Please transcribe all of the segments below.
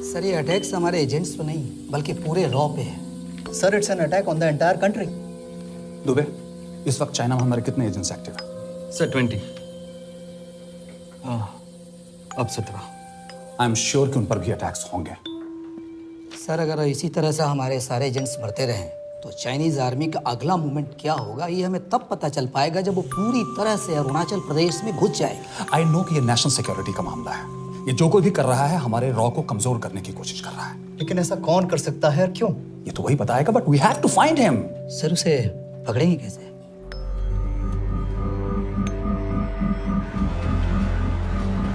Sir ये attacks हमारे agents पे नहीं बल्कि पूरे रॉ पे है। Sir it's an attack on the entire country. Dubey, इस वक्त चाइना में हमारे कितने एजेंट्स एक्टिव हैं? सर 20। अब 17। आई एम श्योर कि उन पर भी अटैक्स होंगे। सर अगर इसी तरह से हमारे सारे एजेंट्स मरते रहें तो चाइनीज आर्मी का अगला मूवमेंट क्या होगा ये हमें तब पता चल पाएगा जब वो पूरी तरह से अरुणाचल प्रदेश में घुस जाएगी। आई नो कि ये नेशनल सिक्योरिटी का मामला है। ये जो कोई भी कर रहा है हमारे रॉ को कमजोर करने की कोशिश कर रहा है। लेकिन ऐसा कौन कर सकता है और क्यों? ये तो वही बताएगा, but we have to find him. Sir उसे पकड़ेंगे कैसे?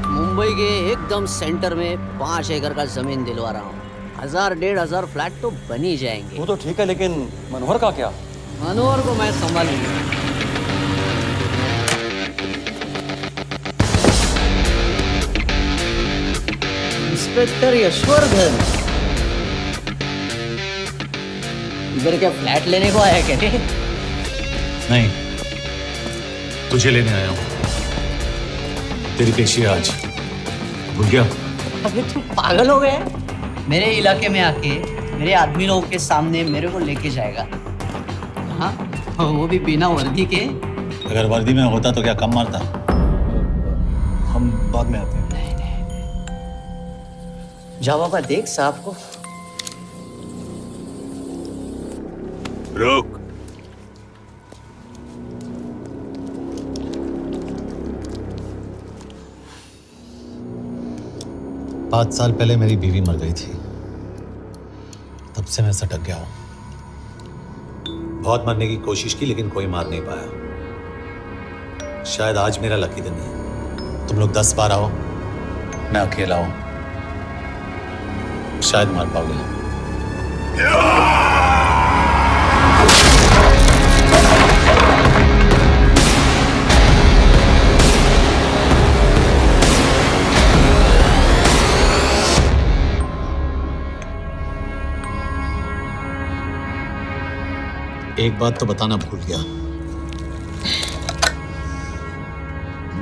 मुंबई के एकदम सेंटर में 5 एकड़ का जमीन दिलवा रहा हूँ। 1000-1500 फ्लैट तो बन ही जाएंगे। वो तो ठीक है, लेकिन मनोहर का क्या? मनोहर को मैं संभालूंगा। इंस्पेक्टर यशवर्धन, इधर क्या फ्लैट लेने को आया क्या? नहीं, तुझे लेने आया हूं। तेरी पेशी है आज, भूल गया? अबे तुम पागल हो गए? मेरे इलाके में आके मेरे आदमी लोगों के सामने मेरे को लेके जाएगा? हाँ, वो भी बिना वर्दी के। अगर वर्दी में होता तो क्या कम मारता? हम बाद में आते हैं। जा बाबा, देख साहब को। रुक। पाँच साल पहले मेरी बीवी मर गई थी, तब से मैं सटक गया हूं। बहुत मरने की कोशिश की लेकिन कोई मार नहीं पाया। शायद आज मेरा लकी दिन है। तुम लोग 10 बार आओ, मैं अकेला हूं, शायद मार पाओगे। एक बात तो बताना भूल गया,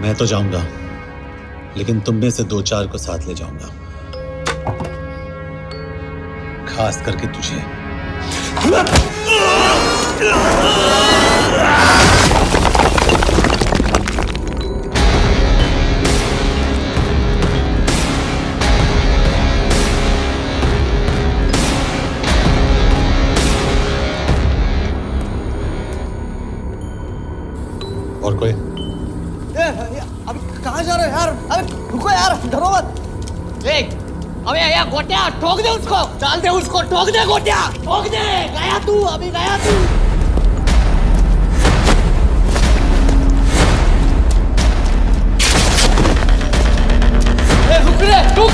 मैं तो जाऊंगा लेकिन तुम में से 2-4 को साथ ले जाऊंगा, खास करके तुझे। और कोई? अभी कहाँ जा रहे हो यार? अबे रुको यार, डरो मत। देख, अबे यार गोटिया, ठोक दे उसको, डाल दे उसको, ठोक दे गोटिया, ठोक दे। गया तू, अभी गया तू। रुक रे, रुक।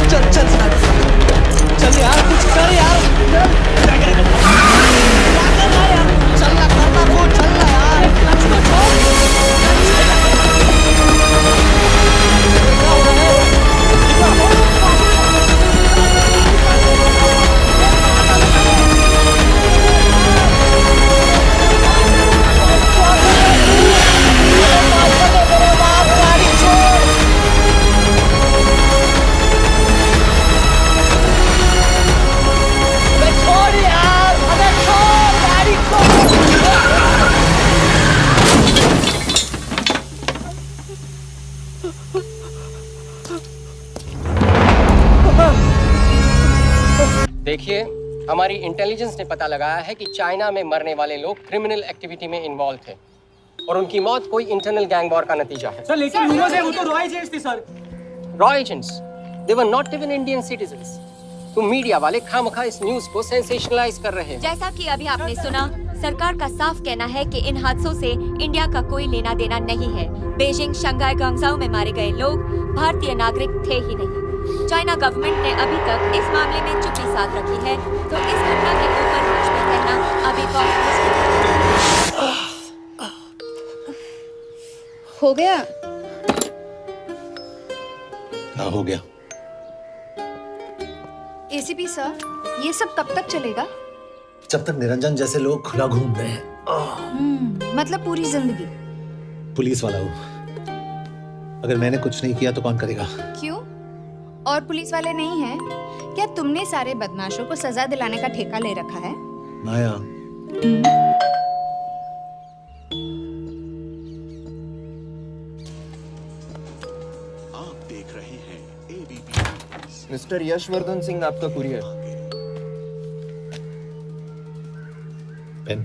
चल चल चल यार, कुछ कर यार। चलना करना को, चलना यार। उसको छोड़। देखिए, हमारी इंटेलिजेंस ने पता लगाया है कि चाइना में मरने वाले लोग क्रिमिनल एक्टिविटी में इन्वॉल्व थे और उनकी मौत कोई इंटरनल गैंग वॉर का नतीजा है। सर लेकिन न्यूज़ है, वो तो रॉ एजेंट्स थे sir. Raw agents? They were not even Indian citizens. तुम मीडिया वाले खामखा इस न्यूज को सेंसेशनलाइज कर रहे हैं। जैसा कि अभी आपने सुना, सरकार का साफ कहना है कि इन हादसों से इंडिया का कोई लेना देना नहीं है। बीजिंग, शंघाई, ग्वांगझू में मारे गए लोग भारतीय नागरिक थे ही नहीं। चाइना गवर्नमेंट ने अभी तक इस मामले में चुप्पी साध रखी है, तो इस घटना के ऊपर कुछ भी कहना अभी बहुत मुश्किल है। हो गया? हाँ, हो गया। एसीपी सर, ये सब कब तक चलेगा? जब तक निरंजन जैसे लोग खुला घूम रहे हैं। मतलब पूरी जिंदगी। पुलिस वाला हूँ, अगर मैंने कुछ नहीं किया तो कौन करेगा? क्यों? और पुलिस वाले नहीं हैं? क्या तुमने सारे बदमाशों को सजा दिलाने का ठेका ले रखा है? माया, आप देख रहे हैं ABP। मिस्टर यशवर्धन सिंह आपका कुरियर। पेन।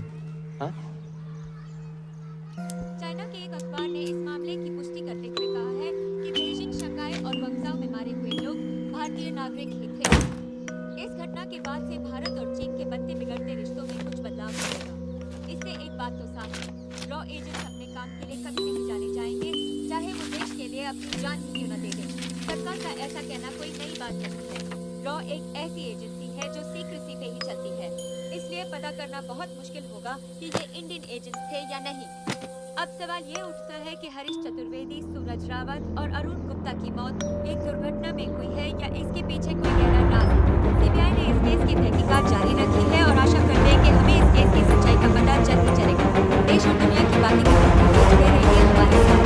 चाइना के एक अखबार ने इस मामले की पुष्टि करते हुए कहा है कि बीजिंग, शंघाई और ग्वांगझाओ में मारे हुए लोग भारतीय नागरिक ही थे। इस घटना के बाद से भारत और चीन के बनते बिगड़ते रिश्तों में कुछ बदलाव होगा। इससे एक बात तो साफ है, रॉ एजेंट्स अपने काम के लिए कभी नहीं जाने जाएंगे, चाहे वो देश के लिए अपनी जान ही क्यों न दे दें। सरकार का ऐसा कहना कोई नई बात नहीं है। रॉ एक ऐसी एजेंसी है जो सीक्रेसी पे ही चलती है, इसलिए पता करना बहुत मुश्किल होगा कि ये इंडियन एजेंट्स थे या नहीं। अब सवाल ये उठता है कि हरीश चतुर्वेदी, सूरज रावत और अरुण गुप्ता की मौत एक दुर्घटना में हुई है या इसके पीछे कोई गहरा राज है। सीबीआई ने इस केस की तहकीकात जारी रखी है और आशा करते हैं कि हमें इस केस की सच्चाई का पता जल्द ही चलेगा। देश और दुनिया की बातें दे रही है हमारे साथ।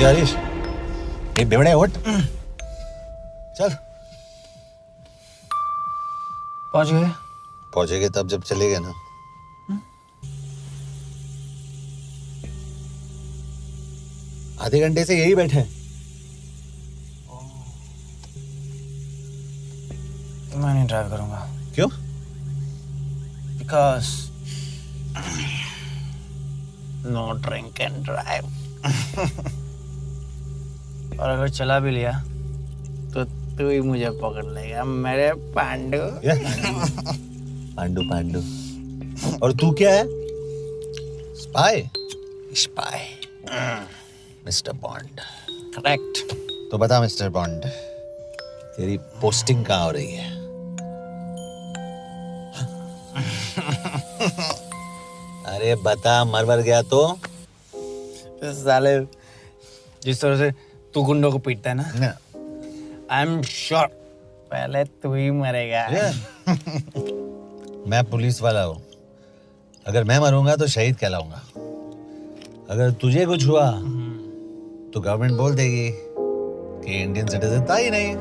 हरीश, ये बेवड़े उठ, चल। पहुंच गए? पहुंचेंगे तब जब चलेंगे ना। आधे घंटे से यही बैठे हैं। मैं नहीं ड्राइव करूंगा। क्यों? Because no drink and drive. और अगर चला भी लिया तो तू ही मुझे पकड़ लेगा मेरे पांडु। पांडु पांडु। और तू क्या है? Spy? Spy. Mister bond. Correct. तो बता मिस्टर बॉन्ड, तेरी पोस्टिंग कहाँ हो रही है? अरे बता, मर गया तो? साले जिस तरह से तू गुंडों को पीटता है ना, आई एम श्योर पहले तू ही मरेगा। मैं पुलिस वाला हूँ, अगर मैं मरूंगा तो शहीद कहलाऊंगा। अगर तुझे कुछ हुआ तो गवर्नमेंट बोल देगी कि इंडियन सिटीजन था ही नहीं।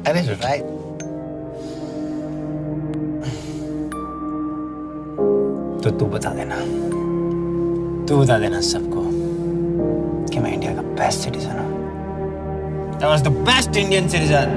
अरे राइट। तो तू बता देना सबको कि मैं इंडिया का बेस्ट सिटीजन हूँ। I was the best Indian citizen.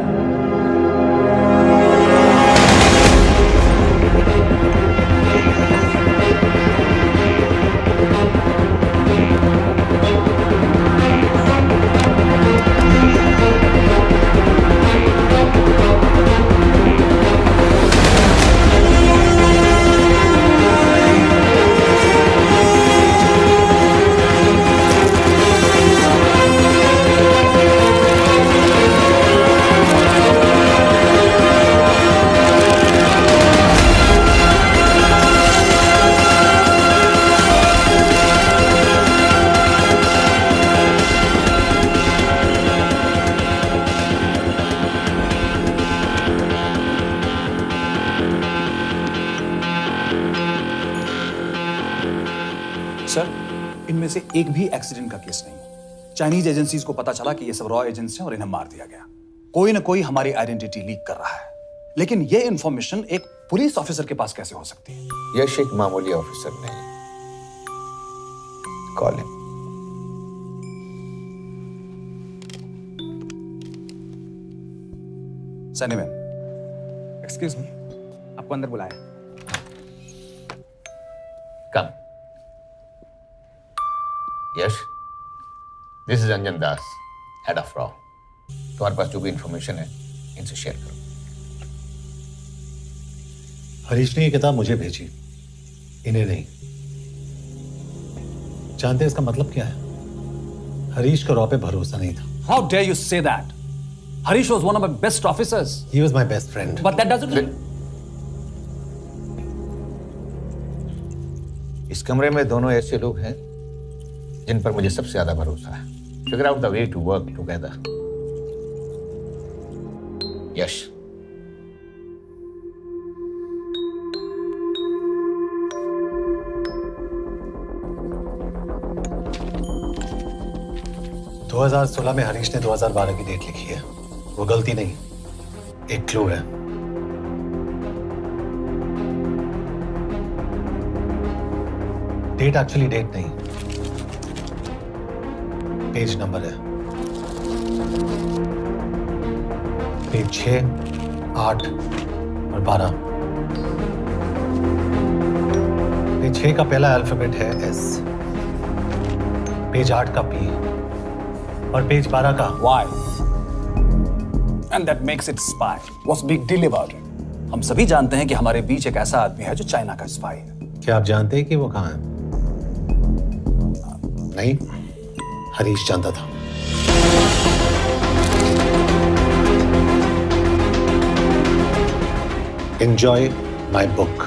इनमें से एक भी एक्सीडेंट का केस नहीं। चाइनीज एजेंसीज को पता चला कि ये सब रॉ एजेंट्स हैं और इन्हें मार दिया गया। कोई ना कोई हमारी आइडेंटिटी लीक कर रहा है, लेकिन ये इंफॉर्मेशन एक पुलिस ऑफिसर के पास कैसे हो सकती है? यश एक मामूली ऑफिसर नहीं। Call him. सनीमैन। एक्सक्यूज मी, आपको अंदर बुलाया। Come. Yash, this is Anjan Das, head of रॉ। तुम्हारे पास जो भी इंफॉर्मेशन है इनसे शेयर करो। हरीश ने ये किताब मुझे भेजी, इन्हें नहीं। जानते हैं इसका मतलब क्या है? हरीश का रॉ पे भरोसा नहीं था। How dare you say that? Harish was one of my best officers. He was my best friend. But that doesn't mean... इस कमरे में दोनों ऐसे लोग हैं जिन पर मुझे सबसे ज्यादा भरोसा है। Figure out the way to work together. यश, दो 2016 में हरीश ने 2012 की डेट लिखी है। वो गलती नहीं, एक क्लू है। डेट एक्चुअली डेट नहीं, पेज नंबर है। पेज 6, 8 और 12। पेज 6 का पहला अल्फाबेट है एस, पेज 8 का पी और पेज 12 का Why? And that makes it spy. What's big deal about it? हम सभी जानते हैं कि हमारे बीच एक ऐसा आदमी है जो चाइना का स्पाई है। क्या आप जानते हैं कि वो कहाँ है? नहीं, हरीश जानता था। Enjoy my book.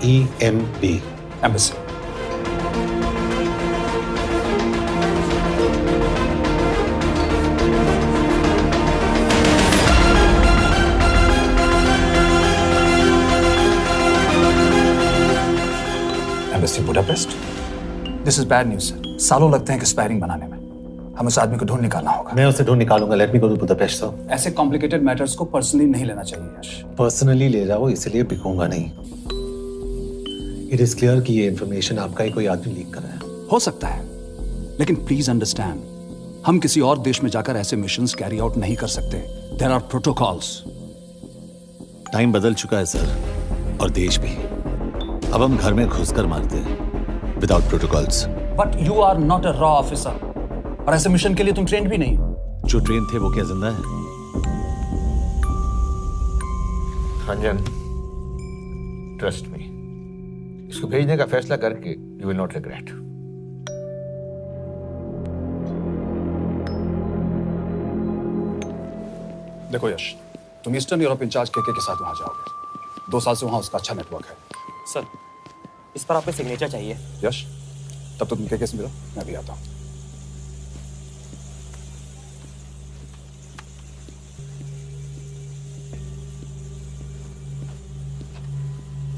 EMB. Embassy. Embassy Budapest. This is bad news, sir. सालों लगते हैं कि स्पायरिंग बनाने में। हमें उस आदमी को ढूंढ निकालना होगा। मैं उसे ढूंढ निकालूंगा। Let me go to Budapest sir. ऐसे कॉम्प्लिकेटेड मैटर्स को पर्सनली नहीं लेना चाहिए यश। पर्सनली ले जाओ, इसलिए बिकूंगा नहीं। इट इज क्लियर कि ये इंफॉर्मेशन आपका ही कोई आदमी लीक कर रहा है। हो सकता है, लेकिन प्लीज अंडरस्टैंड, हम किसी और देश में जाकर ऐसे मिशंस कैरी आउट नहीं कर सकते। There are protocols. टाइम बदल चुका है सर, और देश भी। अब हम घर में घुसकर मारते हैं without protocols. But you are not a रॉ ऑफिसर, और ऐसे मिशन के लिए तुम ट्रेंड भी नहीं हो। जो ट्रेन थे वो क्या जिंदा है? रंजन, ट्रस्ट मी, इसको भेजने का फैसला करके यू विल नॉट रिग्रेट। देखो यश, तुम ईस्टर्न यूरोप इंचार्ज के साथ वहां जाओगे। 2 साल से वहां उसका अच्छा नेटवर्क है। सर, इस पर आपको सिग्नेचर चाहिए। यश, तब तो तुम के से मिलो, मैं भी आता हूं।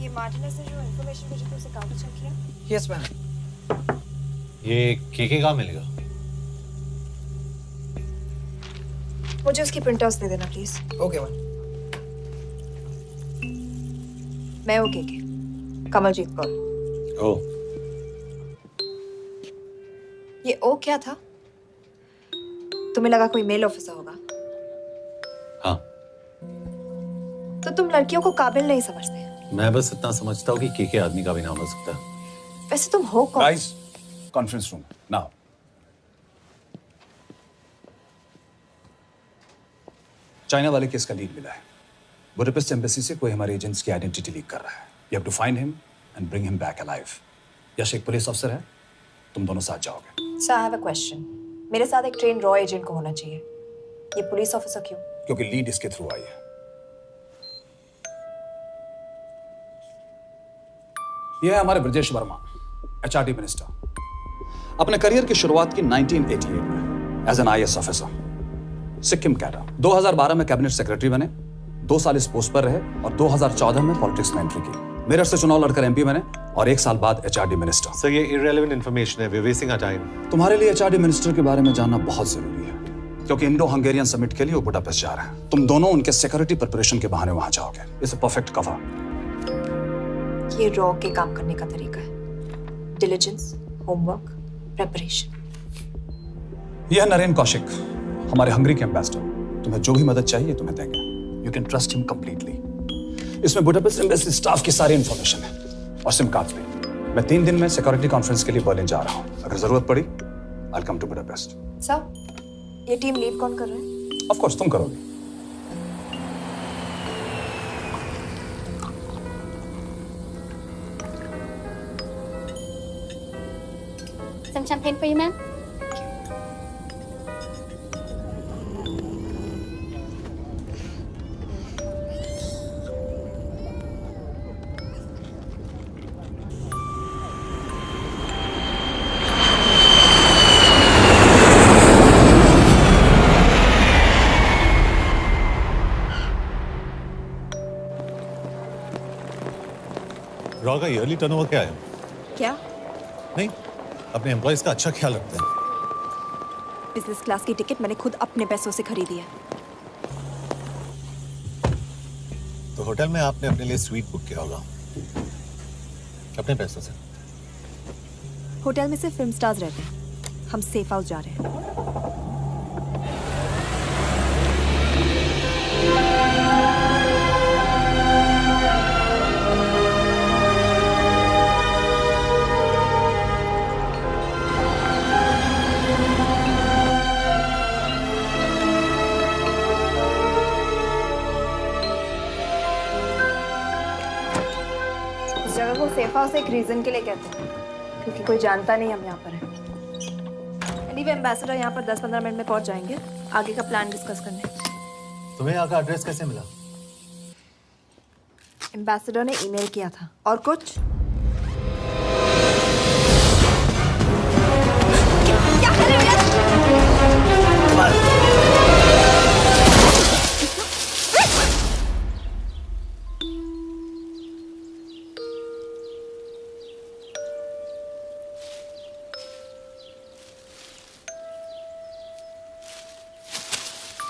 ये मार्टिना से जो इंफॉर्मेशन मुझे तुमसे कागज चेक किया। Yes ma'am. ये केके कहाँ मिलेगा? मुझे उसकी प्रिंटआउट्स दे देना प्लीज। Okay ma'am. मैं हूँ केके, कमलजीत कौर। ओ, ये ओ क्या था? तुम्हें लगा कोई मेल ऑफिसर होगा? हाँ। तो तुम लड़कियों को काबिल नहीं समझते। मैं बस इतना समझता हूँ कि केके आदमी का भी नाम हो सकता है। वैसे तुम हो कौन? Guys, conference room now. China वाले केस का लीड मिला है। बुडापेस्ट एम्बेसी से कोई हमारे एजेंट्स की आइडेंटिटी लीक कर रहा है। You have to find him and bring him back alive. Yash एक पुलिस अफसर है, तुम दोनों साथ जाओगे। Sir, I have a question. मेरे साथ एक ट्रेन रॉ एजेंट को होना चाहिए। ये पुलिस ऑफिसर क्यों? क्योंकि लीड इसके थ्रू आई है। यह है हमारे ब्रजेश वर्मा, एचआरडी मिनिस्टर। अपने करियर की शुरुआत की 1988 में as an IAS officer, Sikkim cadre. 2012 में कैबिनेट सेक्रेटरी बने, 2 साल इस पोस्ट पर रहे और 2014 में पॉलिटिक्स में एंट्री की। मेरठ से चुनाव लड़कर एमपी बने और 1 साल बाद एचआरडी मिनिस्टर। सर, ये इररिलेवेंट इंफॉर्मेशन है, we are wasting our time. तुम्हारे लिए एचआरडी मिनिस्टर के बारे में जानना बहुत जरूरी है, क्योंकि इंडो हंगेरियन समिट के लिए वो बुडापेस्ट जा रहे हैं। तुम दोनों उनके सिक्योरिटी प्रिपरेशन के बहाने वहां जाओगे। It's a perfect cover. ये रॉ के काम करने का तरीका है। Diligence, homework, preparation. यह नरेन कौशिक, हमारे हंगरी के एम्बेसडर। तुम्हें जो भी मदद चाहिए तुम्हें देंगे। You can trust him completely. इसमें बुडापेस्ट एम्बेसी स्टाफ की सारी इंफॉर्मेशन है और सिम कार्ड्स भी। मैं 3 दिन में सिक्योरिटी कॉन्फ्रेंस के लिए बर्लिन जा रहा हूँ। अगर जरूरत पड़ी I will come to Budapest. Sir, ये टीम लीड कौन कर रहा है? ऑफ कोर्स तुम करोगे। Some champagne for you, ma'am? Raw का ईयरली टर्नओवर क्या है? क्या? नहीं, अपने एम्प्लॉइज का अच्छा ख्याल रखते हैं। बिजनेस क्लास की टिकट मैंने खुद अपने पैसों से खरीदी है। तो होटल में आपने अपने लिए स्वीट बुक किया होगा अपने पैसों से। होटल में सिर्फ फिल्म स्टार्स रहते हैं, हम सेफ हाउस जा रहे हैं। इस जगह को सेफ हाउस एक रीजन के लिए कहते हैं, क्योंकि कोई जानता नहीं हम यहाँ पर हैं। एनीवे एम्बेसडर यहाँ पर 10-15 मिनट में पहुँच जाएंगे आगे का प्लान डिस्कस करने। तुम्हें यहाँ का एड्रेस कैसे मिला? एम्बेसडर ने ईमेल किया था। और कुछ? क्या कर रहे हो यार?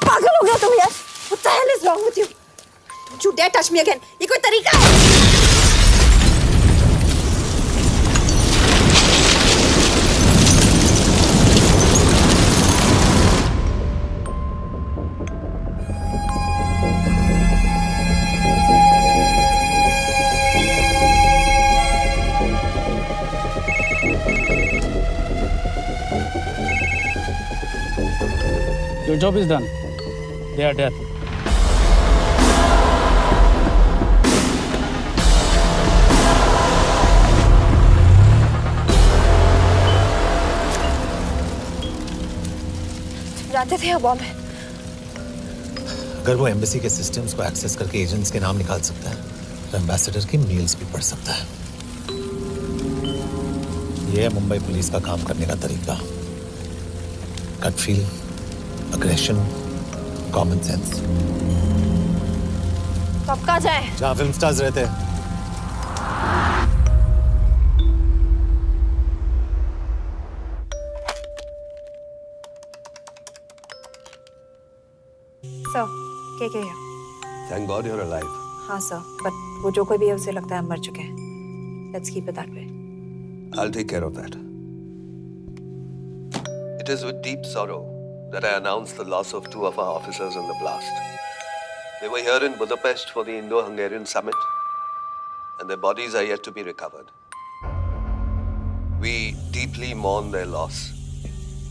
पागल हो गया तुम यार? What the hell is wrong with you? Don't you dare touch me again. ये कोई तरीका है? Your job is done. They are dead. जानते थे बॉम्ब है। अगर वो एम्बेसी के सिस्टम्स को एक्सेस करके एजेंट्स के नाम निकाल सकता है तो एम्बेसडर की मेल्स भी पढ़ सकता है। ये है मुंबई पुलिस का काम करने का तरीका। Gut feel, aggression, common sense. तो अब कहाँ जाएं? जहाँ फिल्म स्टार्स रहते हैं। सर, क्या है? Thank God you're alive. हाँ सर, बट वो जो कोई भी है उसे लगता है हम मर चुके हैं। Let's keep it that way. I'll take care of that. It is with deep sorrow that I announce the loss of 2 of our officers in the blast. They were here in Budapest for the Indo-Hungarian summit, and their bodies are yet to be recovered. We deeply mourn their loss,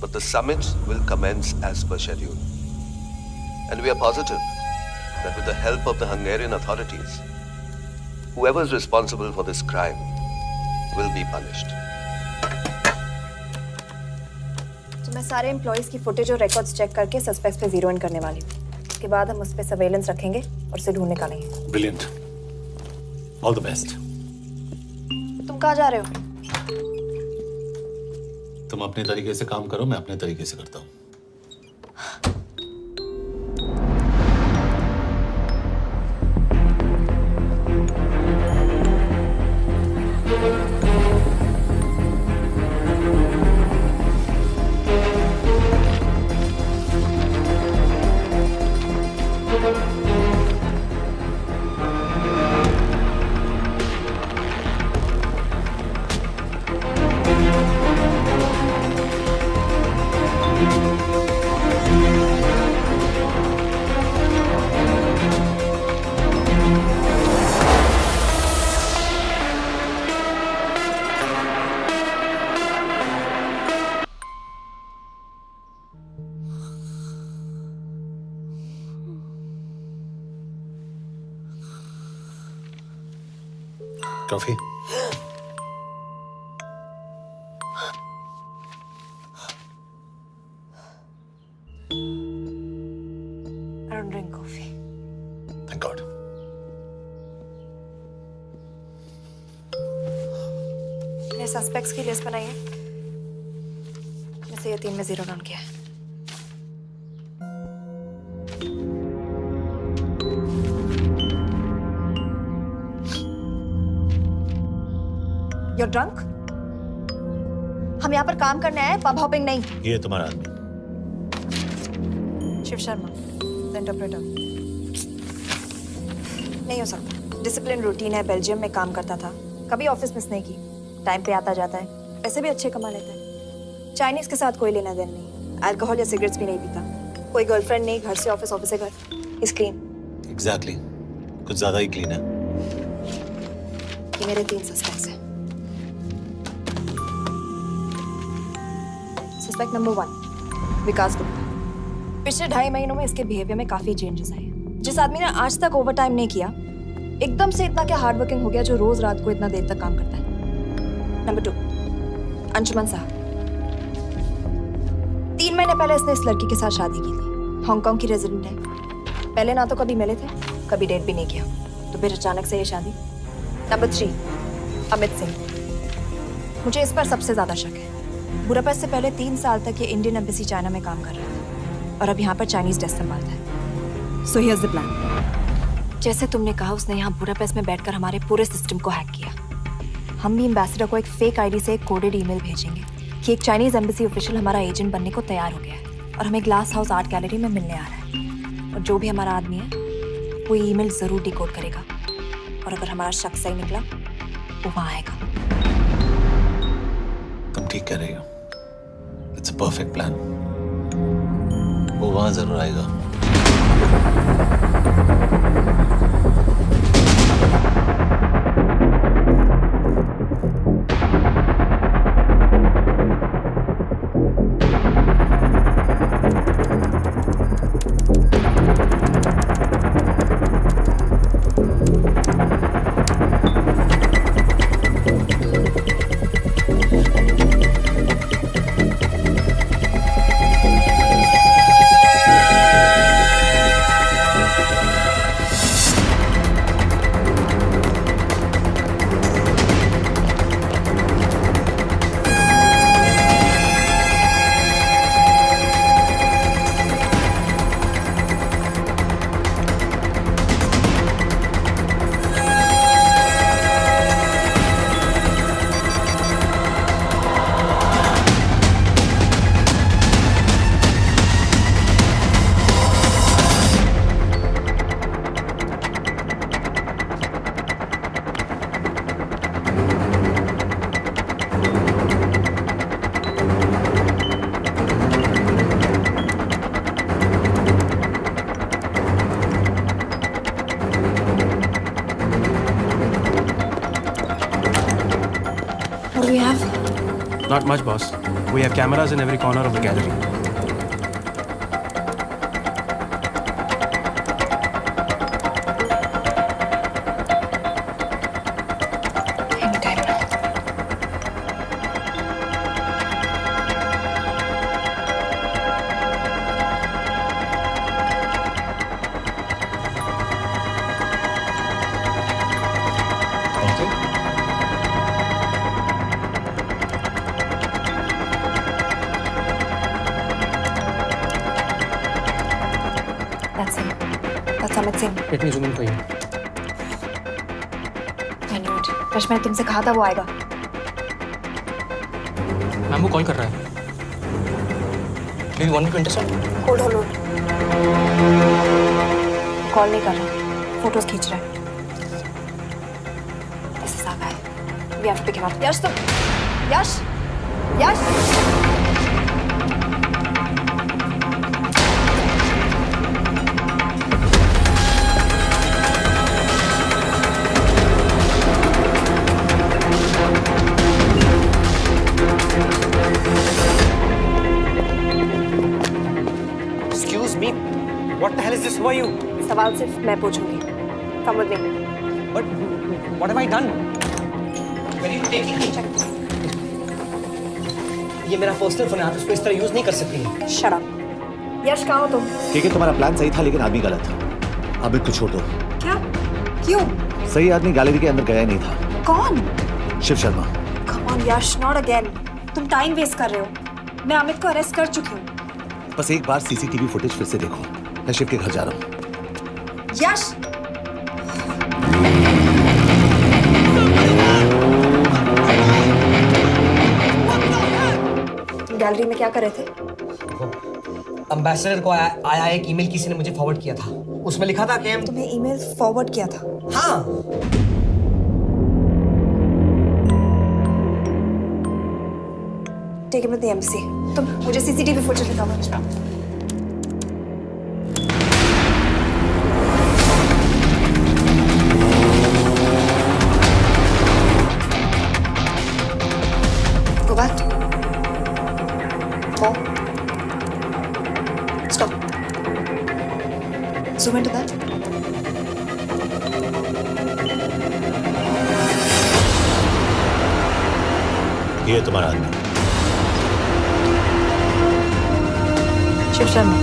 but the summit will commence as per schedule. And we are positive that with the help of the Hungarian authorities, whoever is responsible for this crime will be punished. तो मैं सारे employees की footage और records check करके suspects पे zero in करने वाली हूँ। उसके बाद हम उस पे सर्वेलेंस रखेंगे और उसे ढूंढ निकालेंगे। ब्रिलियंट। All the best. तुम कहाँ जा रहे हो? तुम अपने तरीके से काम करो, मैं अपने तरीके से करता हूँ। Coffee? I don't drink coffee. Thank God. मैंने सस्पेक्ट्स की लिस्ट बनाई है। मैं से ये 3 में जीरो डाउन किया है। You're drunk? हम यहाँ पर काम करने आए, पब हॉपिंग नहीं। ये तुम्हारा आदमी शिव शर्मा, the interpreter। नहीं हो सकता। डिसिप्लिन रूटीन है, बेल्जियम में काम करता था, कभी ऑफिस मिस नहीं की, टाइम पे आता जाता है, पैसे भी अच्छे कमा लेता है। चाइनीज के साथ कोई लेना देना नहीं, अल्कोहल या सिगरेट्स भी नहीं पीता, कोई गर्लफ्रेंड नहीं, घर से ऑफिस, ऑफिस से घर। Is clean. एग्जैक्टली, कुछ ज्यादा ही क्लीन है। ये मेरे 3 सस्पेक्ट्स हैं। सस्पेक्ट नंबर 1, विकास गुप्ता। पिछले 2.5 महीनों में इसके बिहेवियर में काफी चेंजेस आए। जिस आदमी ने आज तक ओवर टाइम नहीं किया, एकदम से इतना क्या हार्ड वर्किंग हो गया जो रोज रात को इतना देर तक काम करता है। नंबर 2, अंशुमन साहब। 3 महीने पहले इसने इस लड़की के साथ शादी की थी, हांगकांग की रेजिडेंट है। पहले ना तो कभी मिले थे, कभी डेट भी नहीं किया, तो फिर अचानक से ये शादी। नंबर 3, अमित सिंह। मुझे इस पर सबसे ज्यादा शक है। बुडापेस्ट से पहले 3 साल तक ये इंडियन एम्बेसी चाइना में काम कर रहा था और अब यहाँ पर चाइनीज डेस्क संभालता है। So here's the plan. जैसे तुमने कहा, उसने यहाँ बुडापेस्ट में बैठकर हमारे पूरे सिस्टम को हैक किया। हम भी एम्बेसडर को एक फेक आईडी से एक कोडेड ईमेल भेजेंगे कि एक चाइनीज एम्बेसी ऑफिशियल हमारा एजेंट बनने को तैयार हो गया है और हमें ग्लास हाउस आर्ट गैलरी में मिलने आ रहा है। और जो भी हमारा आदमी है वो ईमेल जरूर डिकोड करेगा और अगर हमारा शक सही निकला वो वहां आएगा। तुम ठीक कह रही हो। It's a perfect plan. वो वहां जरूर आएगा। Not much, boss. We have cameras in every corner of the gallery. Let me zoom in for you. I knew it. Rush, मैंने तुमसे कहा था वो आएगा। मैम वो कॉल कर रहा है। Do you want me to intercept? Hold. Call नहीं कर रहा, फोटोज खींच रहा है। This is our guy. We have to pick him up. Yash. What the hell is this? Who are you? सवाल सिर्फ मैं पूछूंगी। Come with me. What have I done? Where are you taking me? ये मेरा personal phone है, आप इसको इस तरह यूज नहीं कर सकती। Shut up. यश, कहाँ हो तुम? ठीक है, तुम्हारा प्लान सही था लेकिन आदमी गलत था। अब इसको छोड़ दो। क्या? क्यों? सही आदमी गैलरी के अंदर गया नहीं था। कौन? Shiv Sharma. Come on Yash, not again. तुम टाइम वेस्ट कर रहे हो। मैं अमित को अरेस्ट कर चुकी हूँ। बस एक बार सीसीटीवी फुटेज फिर से देखो। मैं शिव के घर जा रहा हूँ। यश! गैलरी में क्या कर रहे थे? एम्बेसडर को आया एक ईमेल किसी ने मुझे फॉरवर्ड किया था। उसमें लिखा था कि हम तुम्हें ईमेल फॉरवर्ड किया था? हाँ। Take him to the embassy. तुम मुझे सीसीटीवी फुटेज दिखाओ। Go back. Four. Stop. Zoom into that. ये तुम्हारा आदमी शिव शर्मा।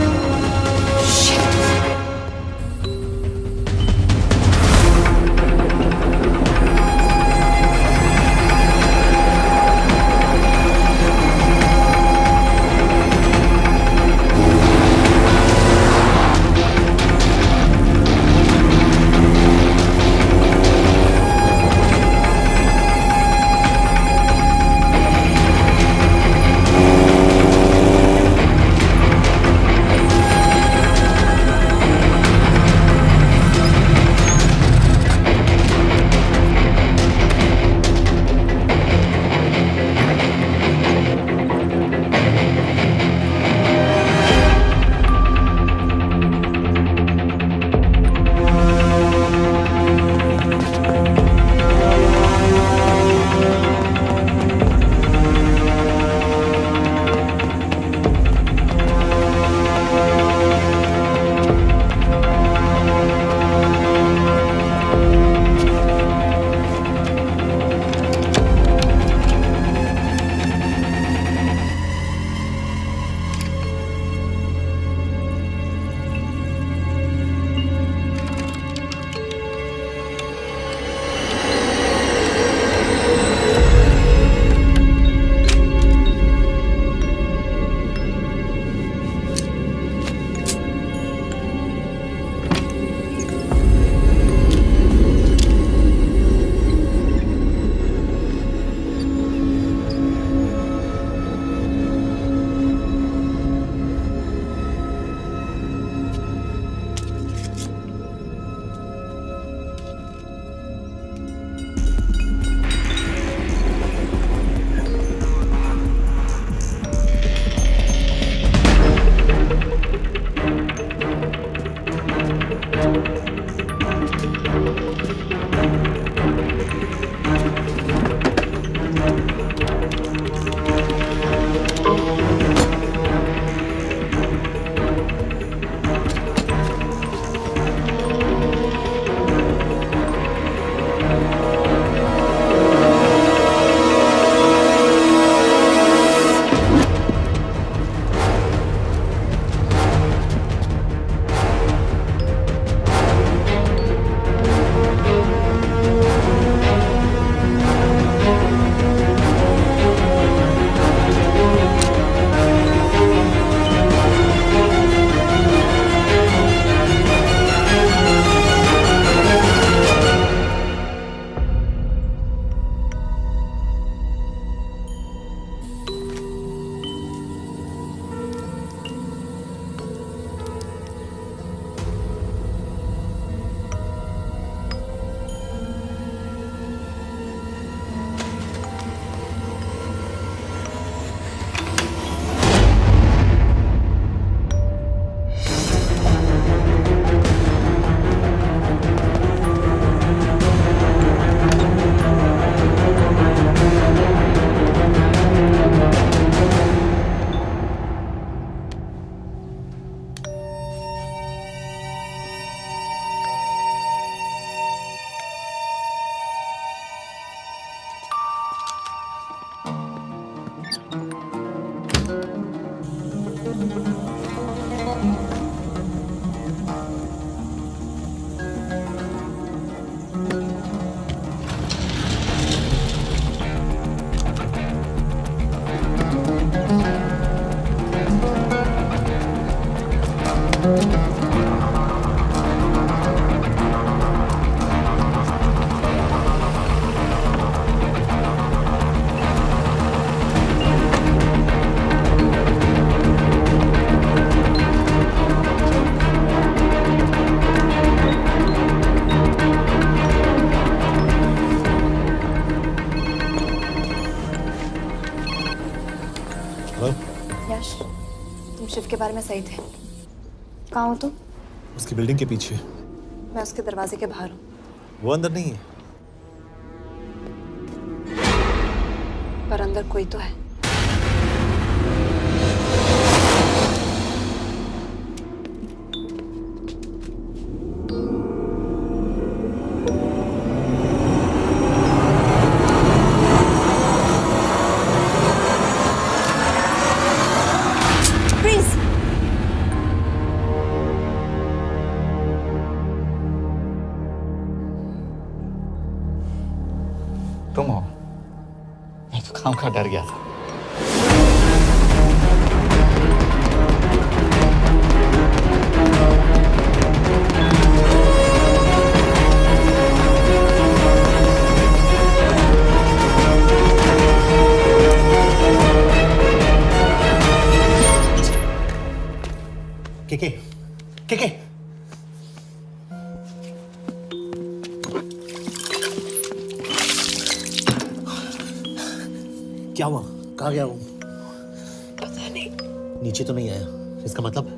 बारे में सही थे। कहाँ हो तुम? उसकी बिल्डिंग के पीछे। मैं उसके दरवाजे के बाहर हूँ। वो अंदर नहीं है। पर अंदर कोई तो है। तुम हो? मैं तो काम का डर गया था। के क्या हुआ? कहाँ गया वो? पता नहीं। नीचे तो नहीं आया, इसका मतलब?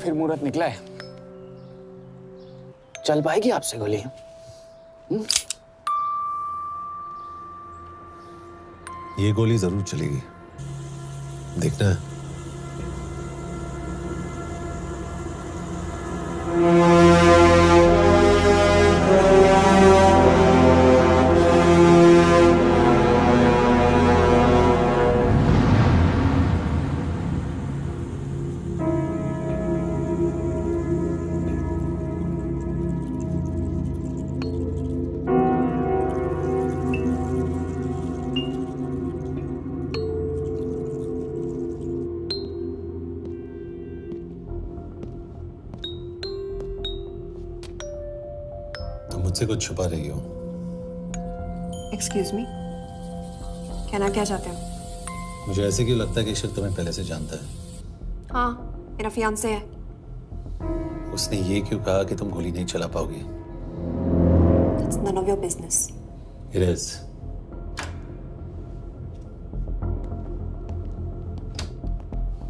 फिर मुहूर्त निकला है। चल पाएगी आपसे गोली? ये गोली जरूर चलेगी। देखना मुझसे कुछ छुपा रही हो। एक्सक्यूज मी, कहना क्या चाहते हो? मुझे ऐसे क्यों लगता है कि शख्स तुम्हें पहले से जानता है? हाँ, मेरा फियांसे है। उसने ये क्यों कहा कि तुम गोली नहीं चला पाओगी? It's none of your business. It is.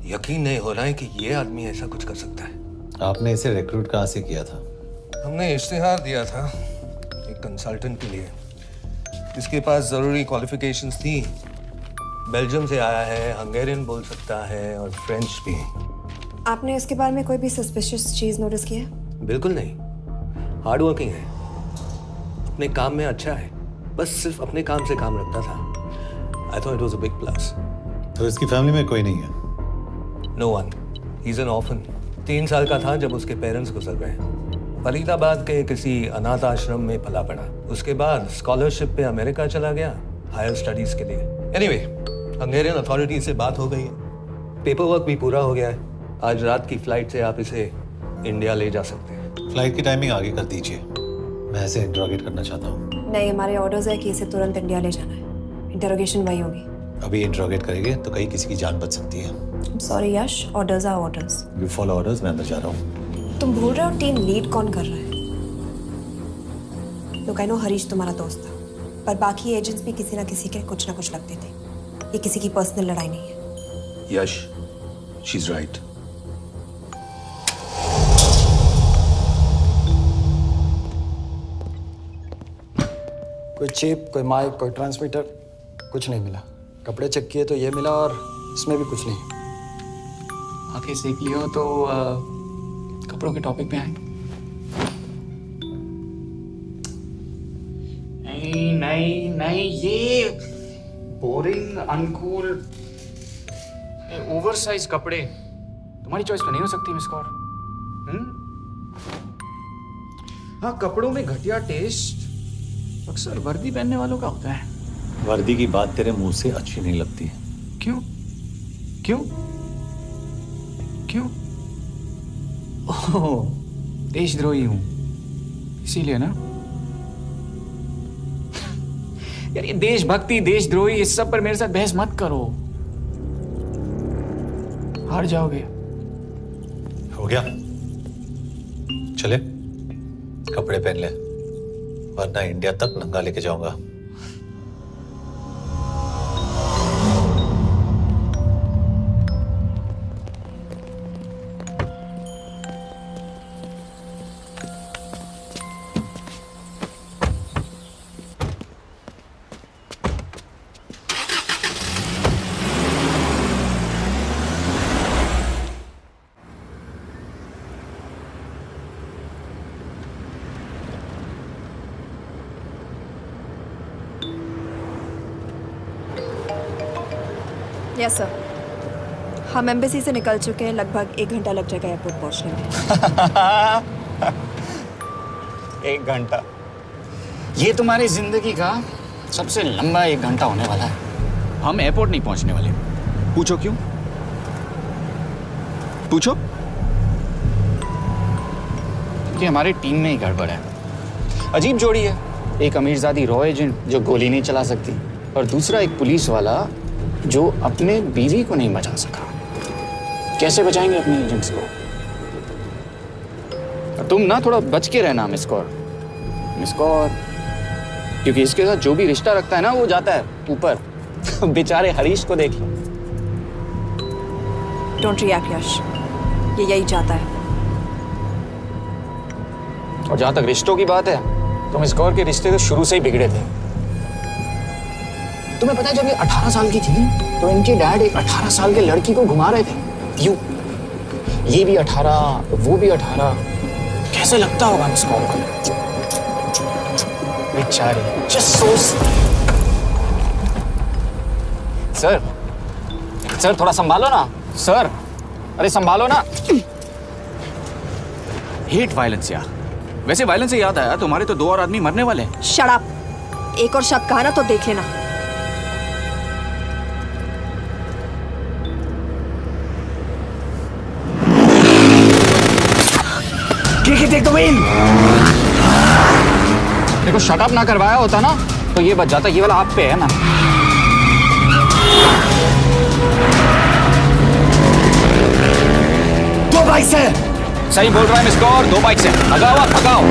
यकीन नहीं हो रहा है कि ये आदमी ऐसा कुछ कर सकता है। आपने इसे रिक्रूट कहाँ से किया था? हमने इश्तिहार दिया था एक कंसल्टेंट के लिए, जिसके पास जरूरी क्वालिफिकेशंस थी। बेल्जियम से आया है, हंगेरियन बोल सकता है और फ्रेंच भी। आपने इसके बारे में कोई भी सस्पिशियस चीज नोटिस की है? बिल्कुल नहीं, हार्ड वर्किंग है, अपने काम में अच्छा है, बस सिर्फ अपने काम से काम रखता था। I thought it was a big plus. तो इसकी फैमिली में कोई नहीं है? No one, he is an orphan. 3 साल का था जब उसके पेरेंट्स गुजर गए। फरीदाबाद के किसी अनाथ आश्रम में पला पड़ा। उसके बाद स्कॉलरशिप पे अमेरिका चला गया हायर स्टडीज के लिए। एनीवे, हंगेरियन अथॉरिटी से बात हो गई है, पेपर वर्क भी पूरा हो गया है। आज रात की फ्लाइट से आप इसे इंडिया ले जा सकते हैं। फ्लाइट की टाइमिंग आगे कर दीजिए, मैं ऐसे इंट्रोगेट करना चाहता हूँ। नहीं, हमारे ऑर्डर्स है कि इसे तुरंत इंडिया ले जाना है। इंटरोगेशन वही होगी। अभी इंट्रोगेट करेंगे तो कहीं किसी की जान बच सकती है। Sorry Yash, orders are orders. You follow orders, मैं अंदर जा रहा हूँ। तुम भूल रहे हो टीम लीड कौन कर रहा है? लोग, आई नो हरीश तुम्हारा दोस्त था, पर बाकी एजेंट्स भी किसी ना किसी के कुछ ना कुछ लगते थे। ये किसी की पर्सनल लड़ाई नहीं है। यश, शी इज राइट। कोई चिप, कोई माइक, कोई ट्रांसमीटर, कुछ नहीं मिला। कपड़े चेक किए तो ये मिला और इसमें भी कुछ नहीं। आंखें सेक लियो तो कपड़ों के टॉपिक पे आएंगे। नहीं नहीं नहीं, ये बोरिंग, अनकूल, ओवरसाइज कपड़े तुम्हारी चॉइस पे नहीं हो सकती मिस कौर। हाँ, कपड़ों में घटिया टेस्ट अक्सर वर्दी पहनने वालों का होता है। वर्दी की बात तेरे मुंह से अच्छी नहीं लगती। क्यों क्यों क्यों? ओह, देशद्रोही हूं इसीलिए ना। यार ये देशभक्ति, देशद्रोही, इस सब पर मेरे साथ बहस मत करो, हार जाओगे। हो गया, चले कपड़े पहन ले, वरना इंडिया तक नंगा लेके जाऊंगा। यस सर, हम एम्बेसी से निकल चुके हैं। लगभग 1 घंटा लग जाएगा एयरपोर्ट पहुंचने में। 1 घंटा? ये तुम्हारी जिंदगी का सबसे लंबा 1 घंटा होने वाला है। हम एयरपोर्ट नहीं पहुंचने वाले। पूछो क्यों? पूछो। क्योंकि हमारी टीम में ही गड़बड़ है। अजीब जोड़ी है, एक अमीरजादी रॉ एजेंट जो गोली नहीं चला सकती, और दूसरा एक पुलिस वाला जो अपने बीवी को नहीं बचा सका। कैसे बचाएंगे अपने एजेंट्स को? तुम ना थोड़ा बच के रहना मिस कौर, क्योंकि इसके साथ जो भी रिश्ता रखता है ना वो जाता है ऊपर। बेचारे हरीश को देख लो। डोंट रिएक्ट यश, ये यही चाहता है। और जहां तक रिश्तों की बात है, तो मिस कौर के रिश्ते तो शुरू से ही बिगड़े थे। तुम्हें पता है जब ये 18 साल की थी तो इनके डैड एक 18 साल के लड़की को घुमा रहे थे। ये भी 18, वो भी 18। कैसे लगता होगा मिस कॉल को? बेचारी, जस्ट सो। सर थोड़ा संभालो ना सर, अरे संभालो ना। हेट वायलेंस यार। वैसे वायलेंस से याद आया, तुम्हारे तो 2 और आदमी मरने वाले हैं। Shut up. एक और शब्द कहा ना तो देख लेना। देखो शट अप ना करवाया होता ना तो ये बच जाता। ये वाला आप पे है ना। दो बाइक से। सही बोल रहा है मिस गौर, 2 बाइक से। भगाओ आप, भगाओ।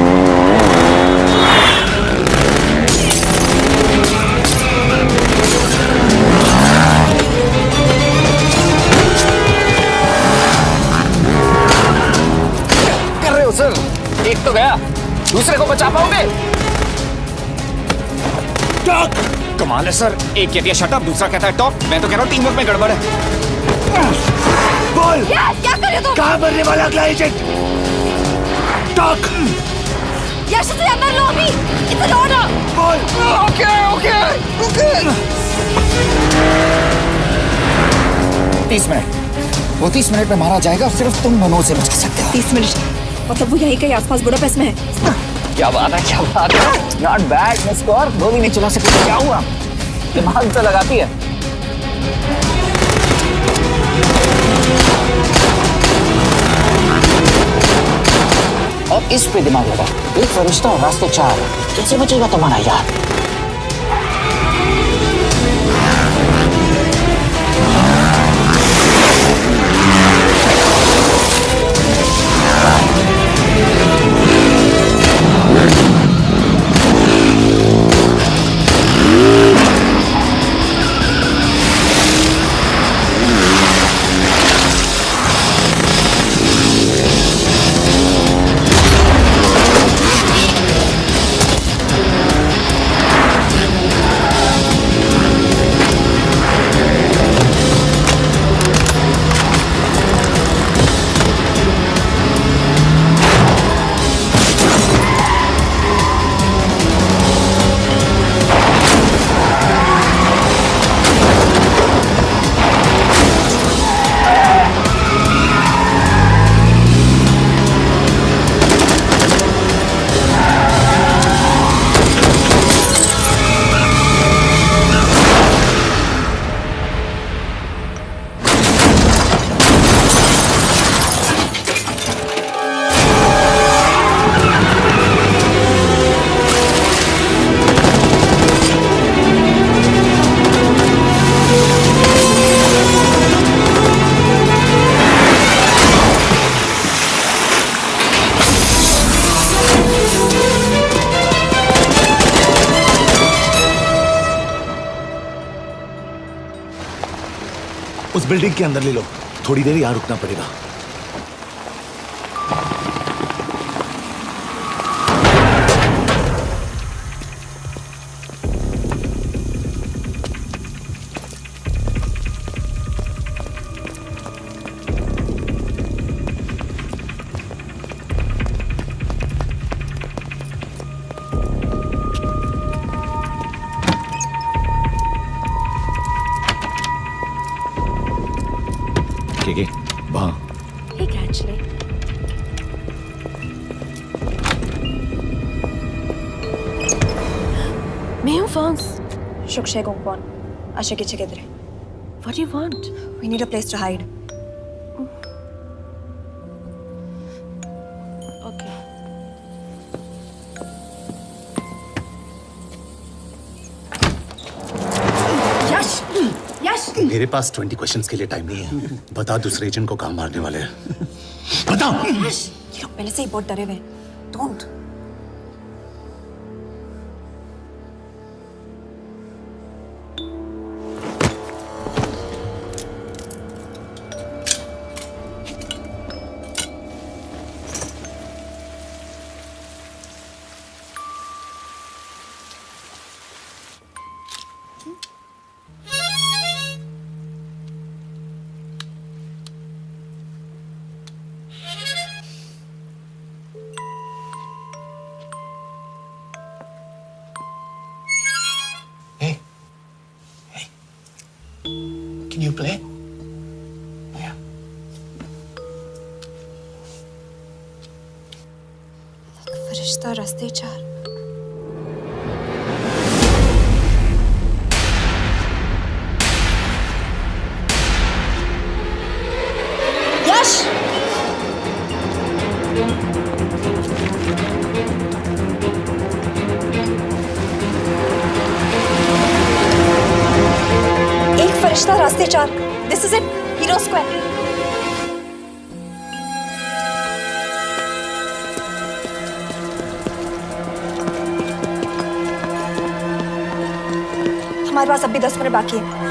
कर रहे हो सर? एक तो गया, दूसरे को बचा पाओगे? टॉक। कमाल है सर, एक कहती है शट अप, दूसरा कहता है टॉक। मैं तो कह रहा हूँ टीम वर्क में गड़बड़ है। बोल क्या कर रहे हो तुम? कहाँ मरने वाला अगला एजेंट? टॉक। यश से अंदर लो अभी। It's an order. बोल। ओके। 30 मिनट। वो 30 मिनट में मारा जाएगा, सिर्फ तुम मनोज से बचा सकते हो। 30 मिनट मतलब वो यहीं कहीं आसपास बुडापेस्ट में है। क्या बात है, क्या बात है। नॉट बैड मिस गौर, गोली नहीं चला सकती तो क्या हुआ? दिमाग तो लगाती है। और इस पे दिमाग लगा। एक फरिश्ता और रास्ते 4। कैसे बचेगा तुम्हारा यार? उस बिल्डिंग के अंदर ले लो, थोड़ी देर यहाँ रुकना पड़ेगा। वहाँ Hey, actually. मैं Fons. Shukshay Gongpon. Asha kiche kidre. What do you want? We need a place to hide. Okay. Yash! Yash! मेरे पास 20 क्वेश्चंस के लिए टाइम नहीं है। बता दूसरे एजेंट को कहाँ मारने वाले हैं। बता। Yash! ये लोग पहले से ही बहुत डरे हुए हैं। Don't. फरिश्ता रास्ते चार। यश! एक फरिश्ता रास्ते चार। This is it, hero square. हमारे पास अभी 10 मिनट बाकी है।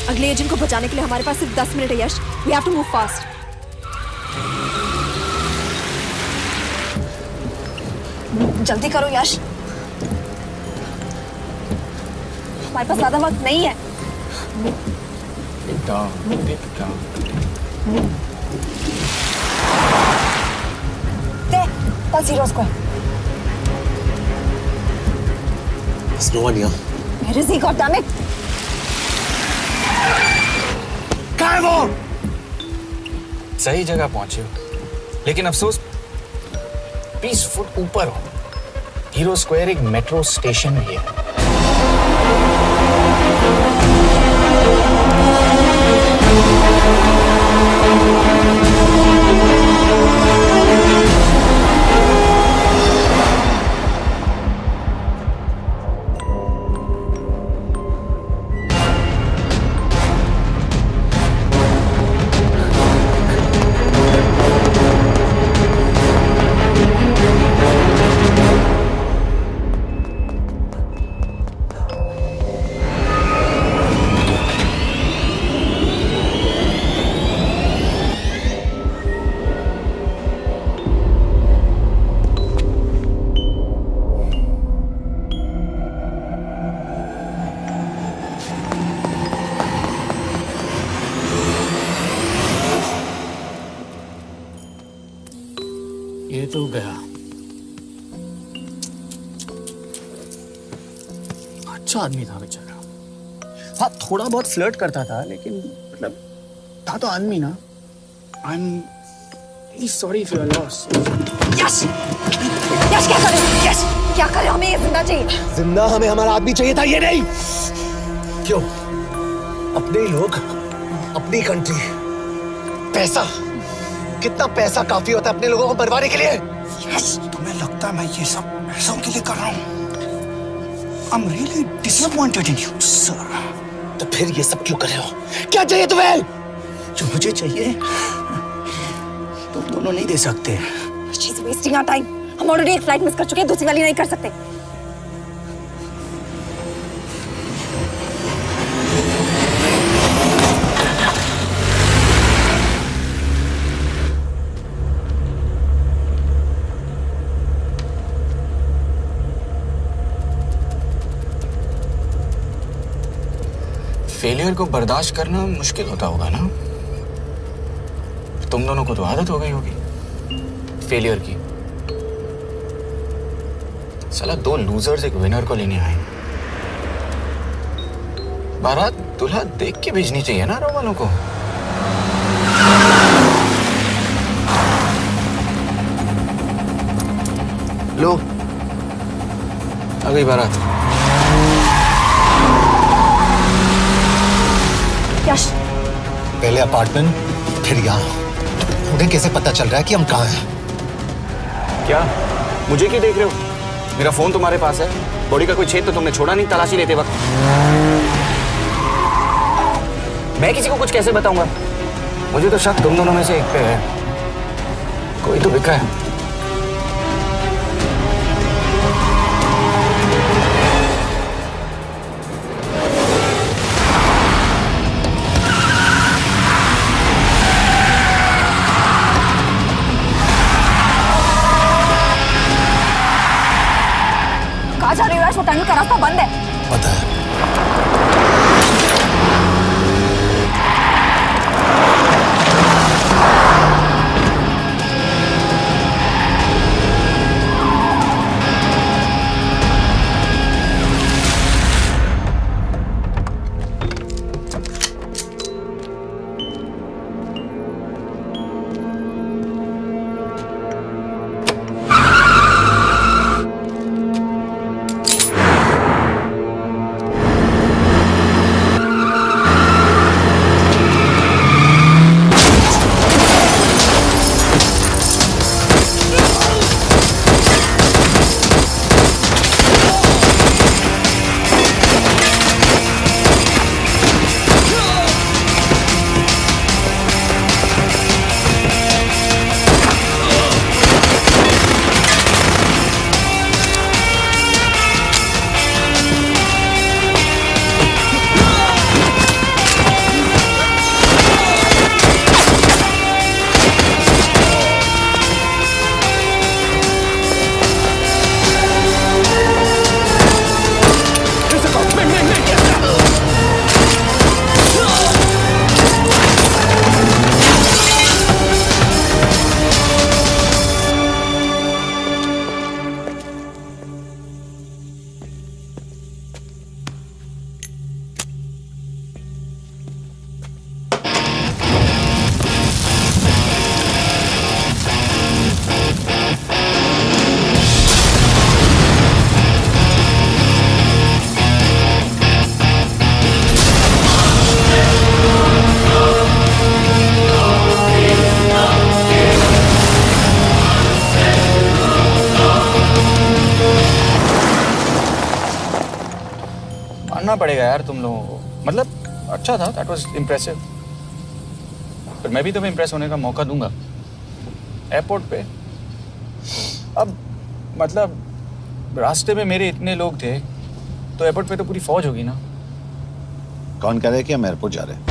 अगले एजेंट को बचाने के लिए हमारे पास सिर्फ 10 मिनट है Yash. We have to move fast. जल्दी करो यश, हमारे पास ज्यादा वक्त नहीं है। That's Zero Square. There's no one here. Where is he? God damn it! कहाँ है वो? सही जगह पहुंचे हो, लेकिन अफसोस 20 फुट ऊपर हो। हीरो स्क्वायर एक मेट्रो स्टेशन भी है। ये तो गया। अच्छा आदमी था बेचारा। हाँ, थोड़ा बहुत फ्लर्ट करता था, लेकिन मतलब था तो आदमी ना। I am really sorry for your loss. Yash! Yash क्या करे? यश क्या करे? हमें ये जिंदा चाहिए। जिंदा हमें हमारा आदमी चाहिए था, ये नहीं। क्यों? अपने ही लोग, अपनी कंट्री, पैसा। कितना पैसा काफी होता है अपने लोगों को मरवाने के लिए? यस, तुम्हें लगता है मैं ये सब पैसों के लिए कर रहा हूँ? I'm really disappointed in you, sir. तो फिर ये सब क्यों कर रहे हो? क्या चाहिए तुम्हें? जो मुझे चाहिए तुम दोनों नहीं दे सकते। She's wasting our time. हम ऑलरेडी एक फ्लाइट मिस कर चुके हैं, दूसरी वाली नहीं कर सकते। फेलियर को बर्दाश्त करना मुश्किल होता होगा ना? तुम दोनों को तो आदत हो गई होगी फेलियर की। साला 2 लूजर्स एक विनर को लेने आए। बारात दूल्हा देख के भेजनी चाहिए ना रो वालों को। लो, आ गई बारात। यश, पहले अपार्टमेंट, फिर यहाँ। उन्हें कैसे पता चल रहा है कि हम कहाँ हैं? क्या मुझे क्यों देख रहे हो? मेरा फोन तुम्हारे पास है, बॉडी का कोई छेद तो तुमने छोड़ा नहीं तलाशी लेते वक्त। मैं किसी को कुछ कैसे बताऊंगा? मुझे तो शक तुम दोनों में से एक पे है, कोई तो बिका है। कहाँ जा रही हो? वो टनल का रास्ता बंद है। पता है। पड़ेगा यार तुम लोगों को, मतलब अच्छा था, दैट वाज इम्प्रेसिव। पर मैं भी तुम्हें इम्प्रेस होने का मौका दूंगा एयरपोर्ट पे। अब मतलब रास्ते में मेरे इतने लोग थे तो एयरपोर्ट पे तो पूरी फौज होगी ना। कौन कह रहा है कि हम एयरपोर्ट जा रहे हैं?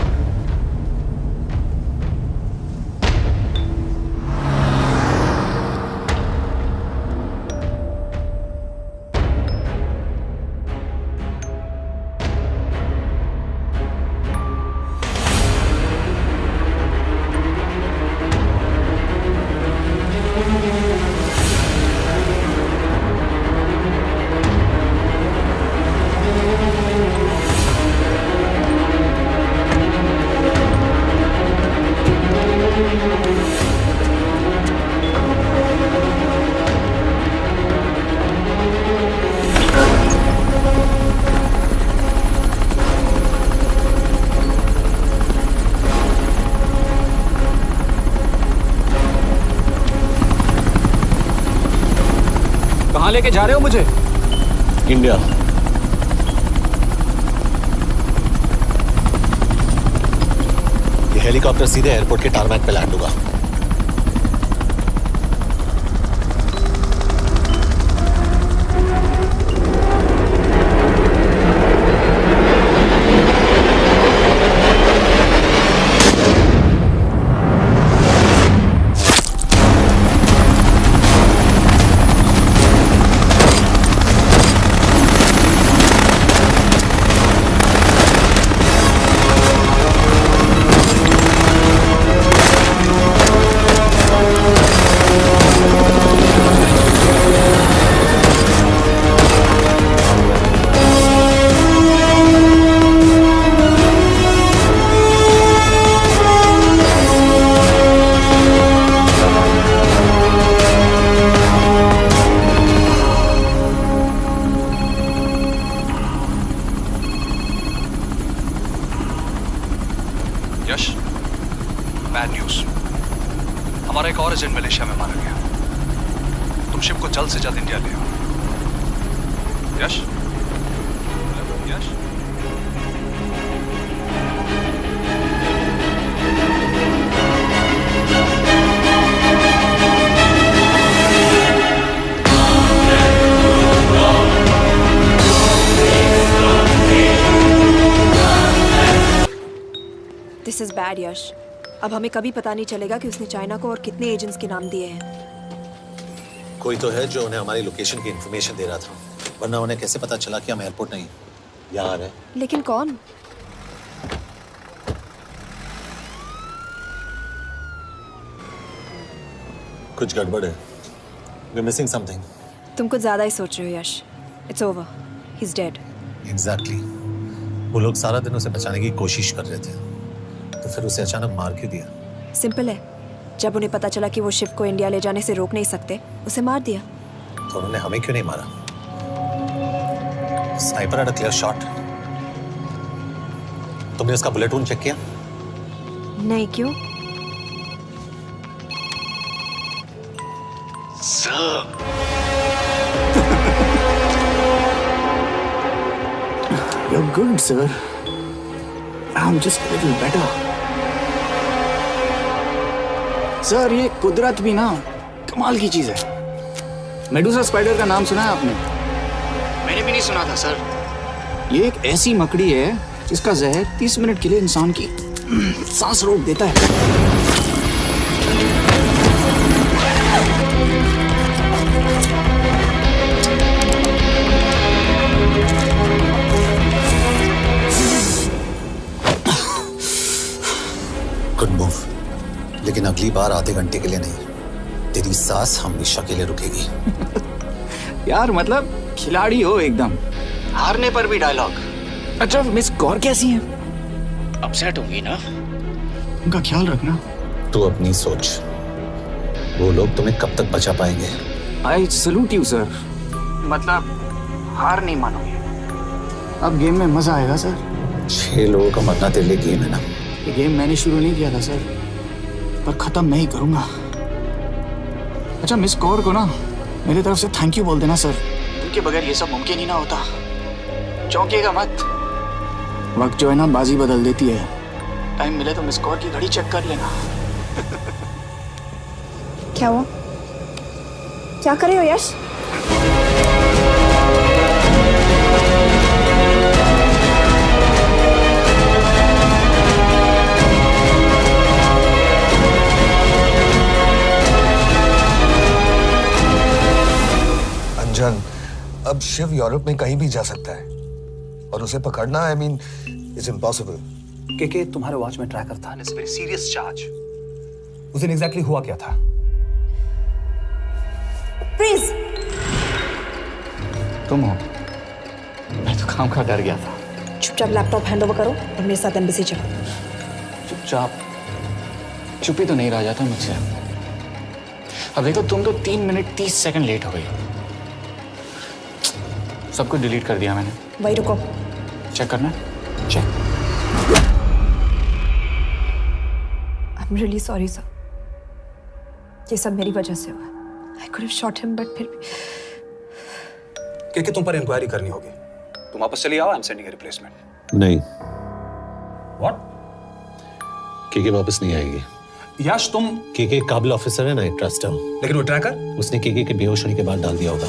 कहाँ लेके जा रहे हो मुझे? इंडिया। ये हेलीकॉप्टर सीधे एयरपोर्ट के टारमैक पे लैंड होगा। यश, बैड न्यूज। हमारा एक और एजेंट मलेशिया में मारा गया। तुम शिप को जल्द से जल्द इंडिया ले आओ। यश, यश, दिस इज बैड यश। अब हमें कभी पता नहीं चलेगा कि उसने चाइना को और कितने एजेंट्स के नाम दिए हैं। कोई तो है जो उन्हें हमारी लोकेशन की इंफॉर्मेशन दे रहा था, वरना उन्हें कैसे पता चला कि हम एयरपोर्ट नहीं यहाँ आ रहे हैं? लेकिन कौन? कुछ गड़बड़ है। We're missing something. तुम कुछ ज्यादा ही सोच रहे हो Yash. It's over, he is dead. Exactly. वो लोग सारा दिन उसे बचाने की कोशिश कर रहे थे, तो फिर उसे अचानक मार क्यों दिया? सिंपल है, जब उन्हें पता चला कि वो शिप को इंडिया ले जाने से रोक नहीं सकते, उसे मार दिया। तो उन्होंने हमें क्यों नहीं मारा? Sniper had a clear shot. तुमने उसका बुलेट वूंड चेक किया? नहीं, क्यों? You're good, sir. I'm just a little better. Sir, ये कुदरत भी ना कमाल की चीज है। मेडुसा स्पाइडर का नाम सुना है आपने? मैंने भी नहीं सुना था सर। ये एक ऐसी मकड़ी है जिसका जहर 30 मिनट के लिए इंसान की सांस रोक देता है। गुड मूव, लेकिन अगली बार आधे घंटे के लिए नहीं, तेरी सांस हमेशा के लिए रुकेगी। यार मतलब खिलाड़ी हो एकदम, हारने पर भी डायलॉग। अच्छा, मिस कौर कैसी हैं? अपसेट होंगी ना, उनका ख्याल रखना। तू अपनी सोच, वो लोग तुम्हें कब तक बचा पाएंगे? I salute you sir. मतलब हार नहीं मानोगे। अब गेम में मजा आएगा सर। 6 लोगों का मरना तेरे लिए गेम है ना? ये गेम मैंने शुरू नहीं किया था सर, पर खत्म मैं ही करूंगा। अच्छा, मिस कौर को ना मेरी तरफ से थैंक यू बोल देना सर। उनके बगैर ये सब मुमकिन ही ना होता। चौंकिएगा मत, वक्त जो है ना बाजी बदल देती है। टाइम मिले तो मिस कौर की घड़ी चेक कर लेना। क्या हुआ? क्या कर रहे हो यश? अंजन, अब शिव यूरोप में कहीं भी जा सकता है और उसे पकड़ना, आई मीन, इट्स इम्पॉसिबल। के तुम्हारे वॉच में ट्रैकर था, इट्स वेरी सीरियस चार्ज। उस दिन एग्जैक्टली हुआ क्या था? प्लीज। तुम हो? मैं तो काम का डर गया था। चुपचाप लैपटॉप हैंड ओवर करो और मेरे साथ एम्बेसी चलो। चुपचाप चुपी तो नहीं रहा जाता मुझसे। अब देखो, तुम तो 3 मिनट 30 सेकंड लेट हो गई। सब कुछ डिलीट कर दिया मैंने। वही रुको, चेक करना। Check. I am really sorry sir, ये सब मेरी वजह से हुआ। I could have shot him, but फिर तुम पर इंक्वायरी करनी होगी। तुम वापस चली आओ, I am sending a replacement. नहीं। व्हाट? केके वापस नहीं आएगी। यश, तुम केके काबिल ऑफिसर है ना, एक ट्रस्ट है। लेकिन वो ट्रैकर उसने केके के बेहोश होने के बाद डाल दिया होगा।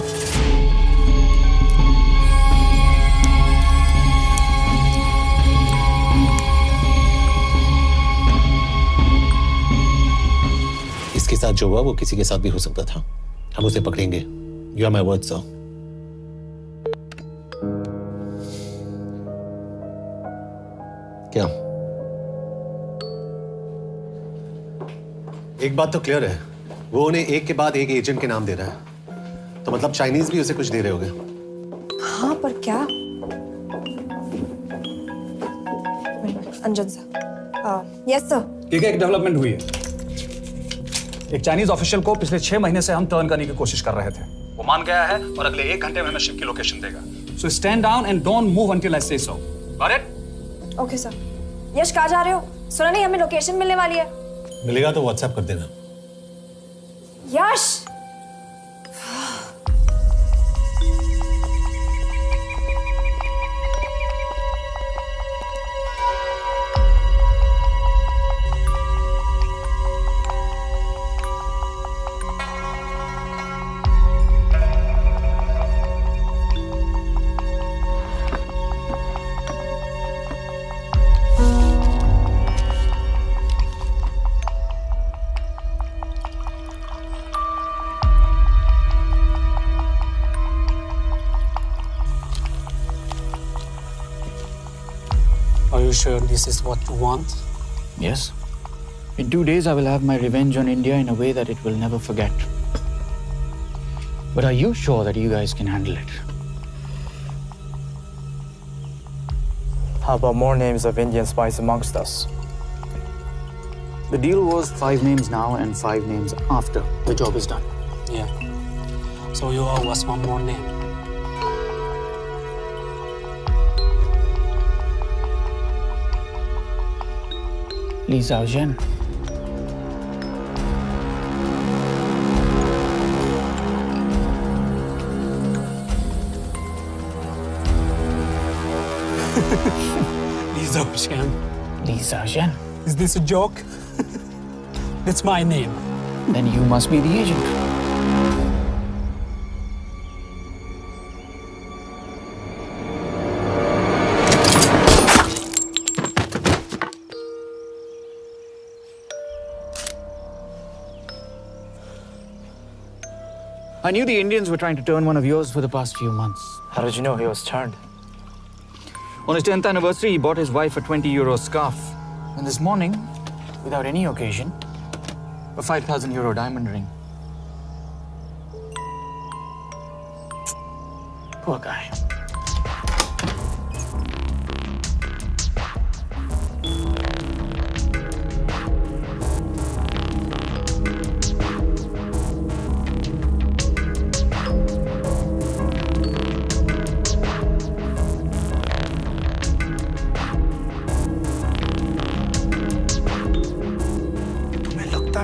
इसके साथ जो हुआ वो किसी के साथ भी हो सकता था। हम उसे पकड़ेंगे। You are my word sir. क्या? एक बात तो क्लियर है, वो उन्हें एक के बाद एक एजेंट के नाम दे रहा है, तो मतलब चाइनीज भी उसे कुछ दे रहे होंगे। हाँ, पर क्या? अंजन सर। Yes sir. एक डेवलपमेंट हुई है। एक चाइनीज ऑफिशियल को पिछले 6 महीने से हम टर्न करने की कोशिश कर रहे थे। वो मान गया है और अगले 1 घंटे में हमें शिप की लोकेशन देगा। So stand down and don't move until I say so. Got it? Okay sir. Yash, कहाँ जा रहे हो? सुना नहीं, हमें लोकेशन मिलने वाली है। मिलेगा तो व्हाट्सएप कर देना। यश Are you sure this is what you want? Yes. In 2 days, I will have my revenge on India in a way that it will never forget. But are you sure that you guys can handle it? How about more names of Indian spies amongst us? The deal was 5 names now and 5 names after the job is done. Yeah. So you owe us one more name. Li Xiaozhen. Li Xiaozhen. Li Xiaozhen. Is this a joke? That's my name. Then you must be the agent. I knew the Indians were trying to turn one of yours for the past few months. How did you know he was turned? On his 10th anniversary, he bought his wife a 20-euro scarf. And this morning, without any occasion, a 5,000-euro diamond ring. Poor guy.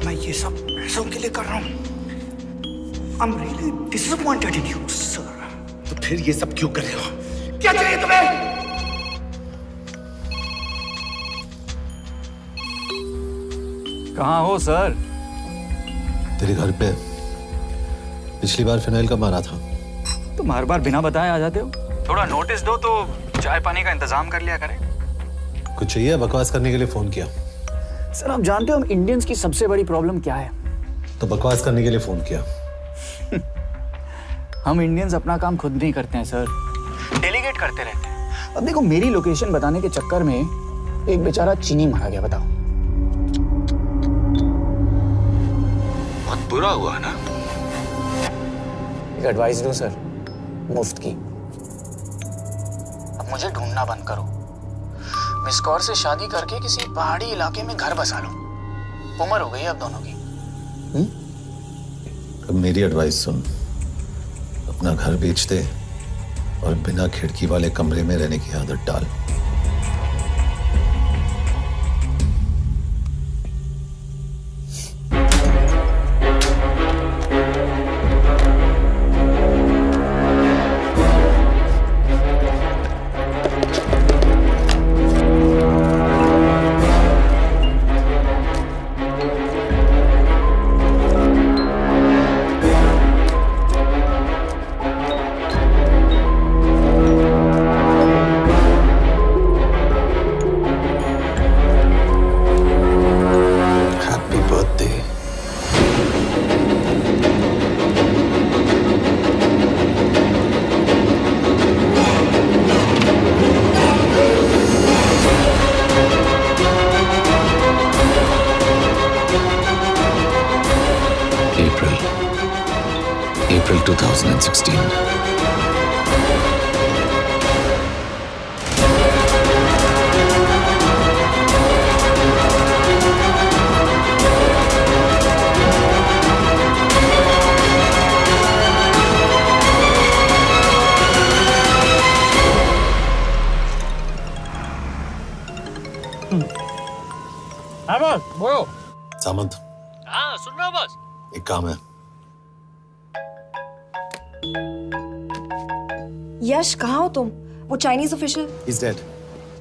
मैं ये सब पैसों के लिए कर रहा हूँ। I'm really disappointed in you, sir. तो फिर ये सब क्यों कर रहे हो? क्या चाहिए तुम्हें? कहाँ हो सर? तेरे घर पे पिछली बार फिनाइल कब मारा था? तुम हर बार बिना बताए आ जाते हो। थोड़ा नोटिस दो तो चाय पानी का इंतजाम कर लिया करें। कुछ चाहिए? बकवास करने के लिए फोन किया। सर आप जानते हो हम इंडियंस की सबसे बड़ी प्रॉब्लम क्या है? तो बकवास करने के लिए फोन किया। हम इंडियंस अपना काम खुद नहीं करते हैं सर, डेलीगेट करते रहते हैं। अब देखो मेरी लोकेशन बताने के चक्कर में एक बेचारा चीनी मारा गया, बताओ। बहुत बुरा हुआ ना? एक एडवाइस दो सर, मुफ्त की। अब मुझे ढूंढना बंद करो। मिस कौर से शादी करके किसी पहाड़ी इलाके में घर बसा लो। उम्र हो गई अब दोनों की। अब मेरी एडवाइस सुन, अपना घर बेच दे और बिना खिड़की वाले कमरे में रहने की आदत डाल। April 2016. हाँ बस बोलो। सामंत, हाँ सुन रहा हूँ बस। एक काम है। यश कहाँ हो तुम? वो चाइनीज ऑफिशियल He's dead.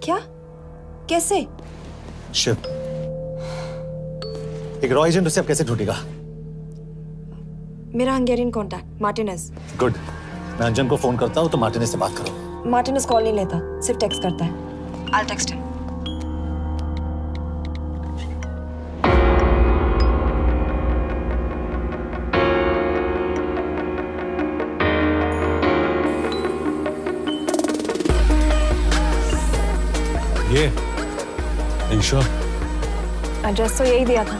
क्या? कैसे? शिव, एक रॉ एजेंट उसे अब कैसे ढूंढेगा? मेरा हंगेरियन कॉन्टैक्ट मार्टिनेज। गुड, मैं अंजन को फोन करता हूँ तो मार्टिनेज से बात करो। मार्टिनेज कॉल नहीं लेता, सिर्फ टेक्स्ट करता है। I'll text him. ये इंश्योर एड्रेस तो यही दिया था।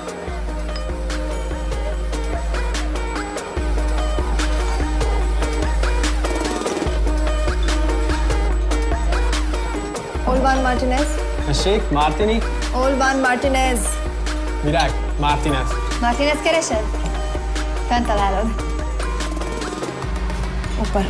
Olvan Martinez. Sheikh Martini. Olvan Martinez. Virág Martinez. Martinez keresed? Fent találod. ऊपर।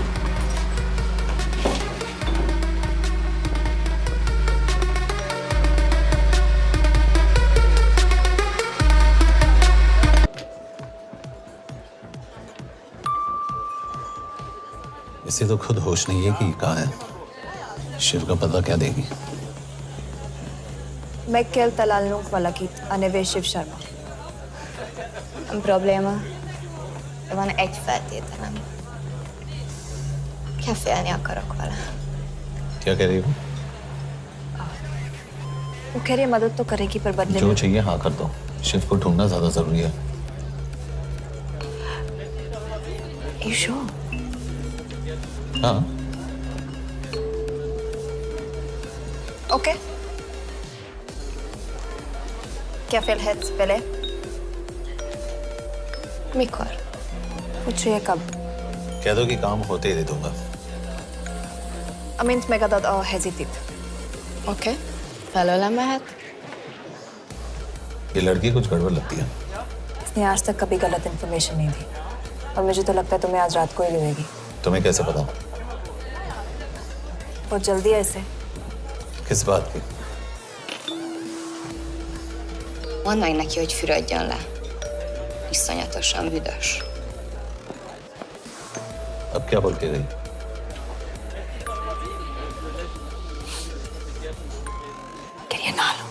इसे तो खुद होश नहीं है कि कहाँ है। शिव का पता क्या देगी? Mekkel találnunk valakit, a neve Shiv Sharma. Probléma. Van egy feltételem. Kefélni akarok vele. क्या कह रही हो? वो कह रही है मदद तो करेगी पर बदले जो में। चाहिए हाँ कर दो। शिव को ढूंढना ज्यादा जरूरी है। You sure? हाँ। Okay. क्या félhetsz vele? Mikor? पूछ रही है कब? कह दो कि काम होते ही दे दूंगा। Amint megadod a hezitit. Okay. Felőlem mehet? ये लड़की कुछ गड़बड़ लगती है। इसने आज तक कभी गलत इन्फॉर्मेशन नहीं दी और मुझे तो लगता है तुम्हें आज रात को ही मिलेगी। तुम्हें कैसे पता? बहुत जल्दी है इसे। किस बात की? Mondd meg neki, hogy fürödjön le. Iszonyatosan büdös. अब क्या बोल के गई? करिए ना लो।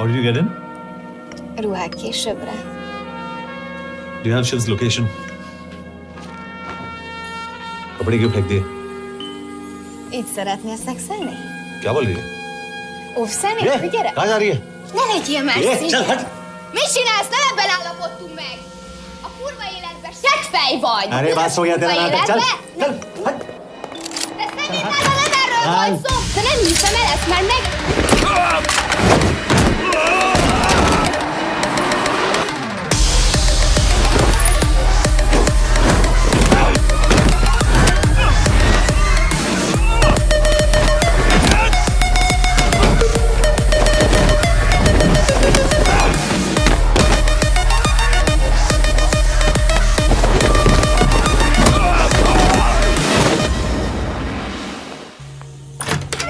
How did you get in? Ruhák későbbre. Do you have Shiv's location? कपड़े क्यों फेंक दिए? Így szeretnél szexelni? क्या बोल रही है? Óvszerni? ये, Gyere! कहाँ जा रही है? Ne legyél már ये, szín! चल हट! Mit csinálsz? Nem ebben állapodtunk meg! A kurva életben seggfej vagy! अरे बात हो गया तेरा नाटक, चल चल हट! De szerintem nem erről volt szó! De nem hiszem el ezt már meg...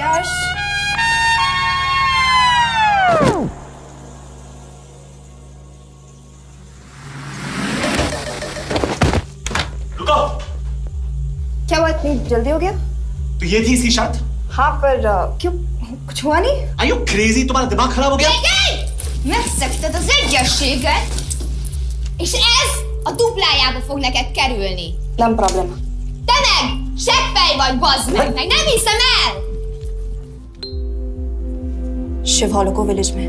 यश। रुको! क्या हुआ इतनी जल्दी हो गया? तो ये थी इसकी शर्त? हाँ पर क्यों कुछ हुआ नहीं? Are you crazy? तुम्हारा दिमाग खराब हो गया? Megszegted az egyességet, és ez a duplájába fog neked kerülni. Nem probléma. Te meg seggfej vagy, bazd meg! Meg nem hiszem el! Shiv Holloko village में।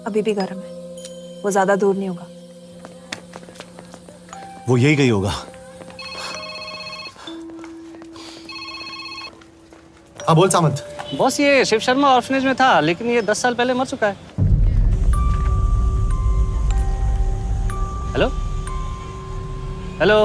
अभी भी गर्म है, वो ज्यादा दूर नहीं होगा। वो यही गई होगा। हाँ बोल सामंत। बॉस ये शिव शर्मा ऑर्फनेज में था, लेकिन ये 10 साल पहले मर चुका है। Hello hello.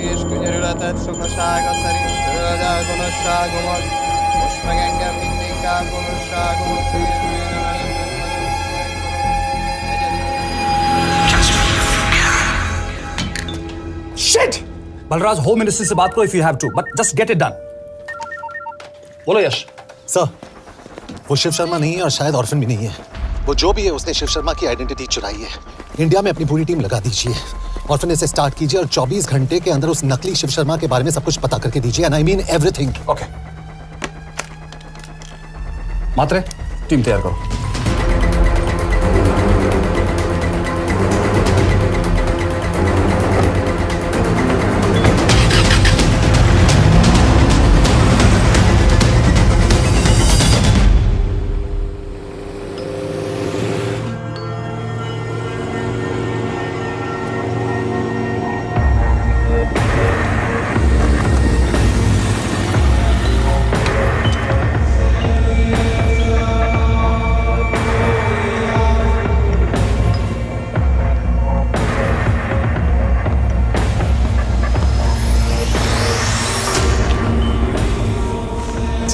És könyörületet sokasága szerint töröld el gonoszságomat, most meg engem mindinkább gonoszságomot Shit! Balraj, home ministry से बात करो if you have to, but just get it done. बोलो यश। सर, वो शिव शर्मा नहीं है और शायद ऑर्फन भी नहीं है। वो जो भी है उसने शिव शर्मा की आइडेंटिटी चुराई है। इंडिया में अपनी पूरी टीम लगा दीजिए, ऑर्फनेज से स्टार्ट कीजिए और 24 घंटे के अंदर उस नकली शिव शर्मा के बारे में सब कुछ पता करके दीजिए। And I mean everything. Okay. Matre, team तैयार करो।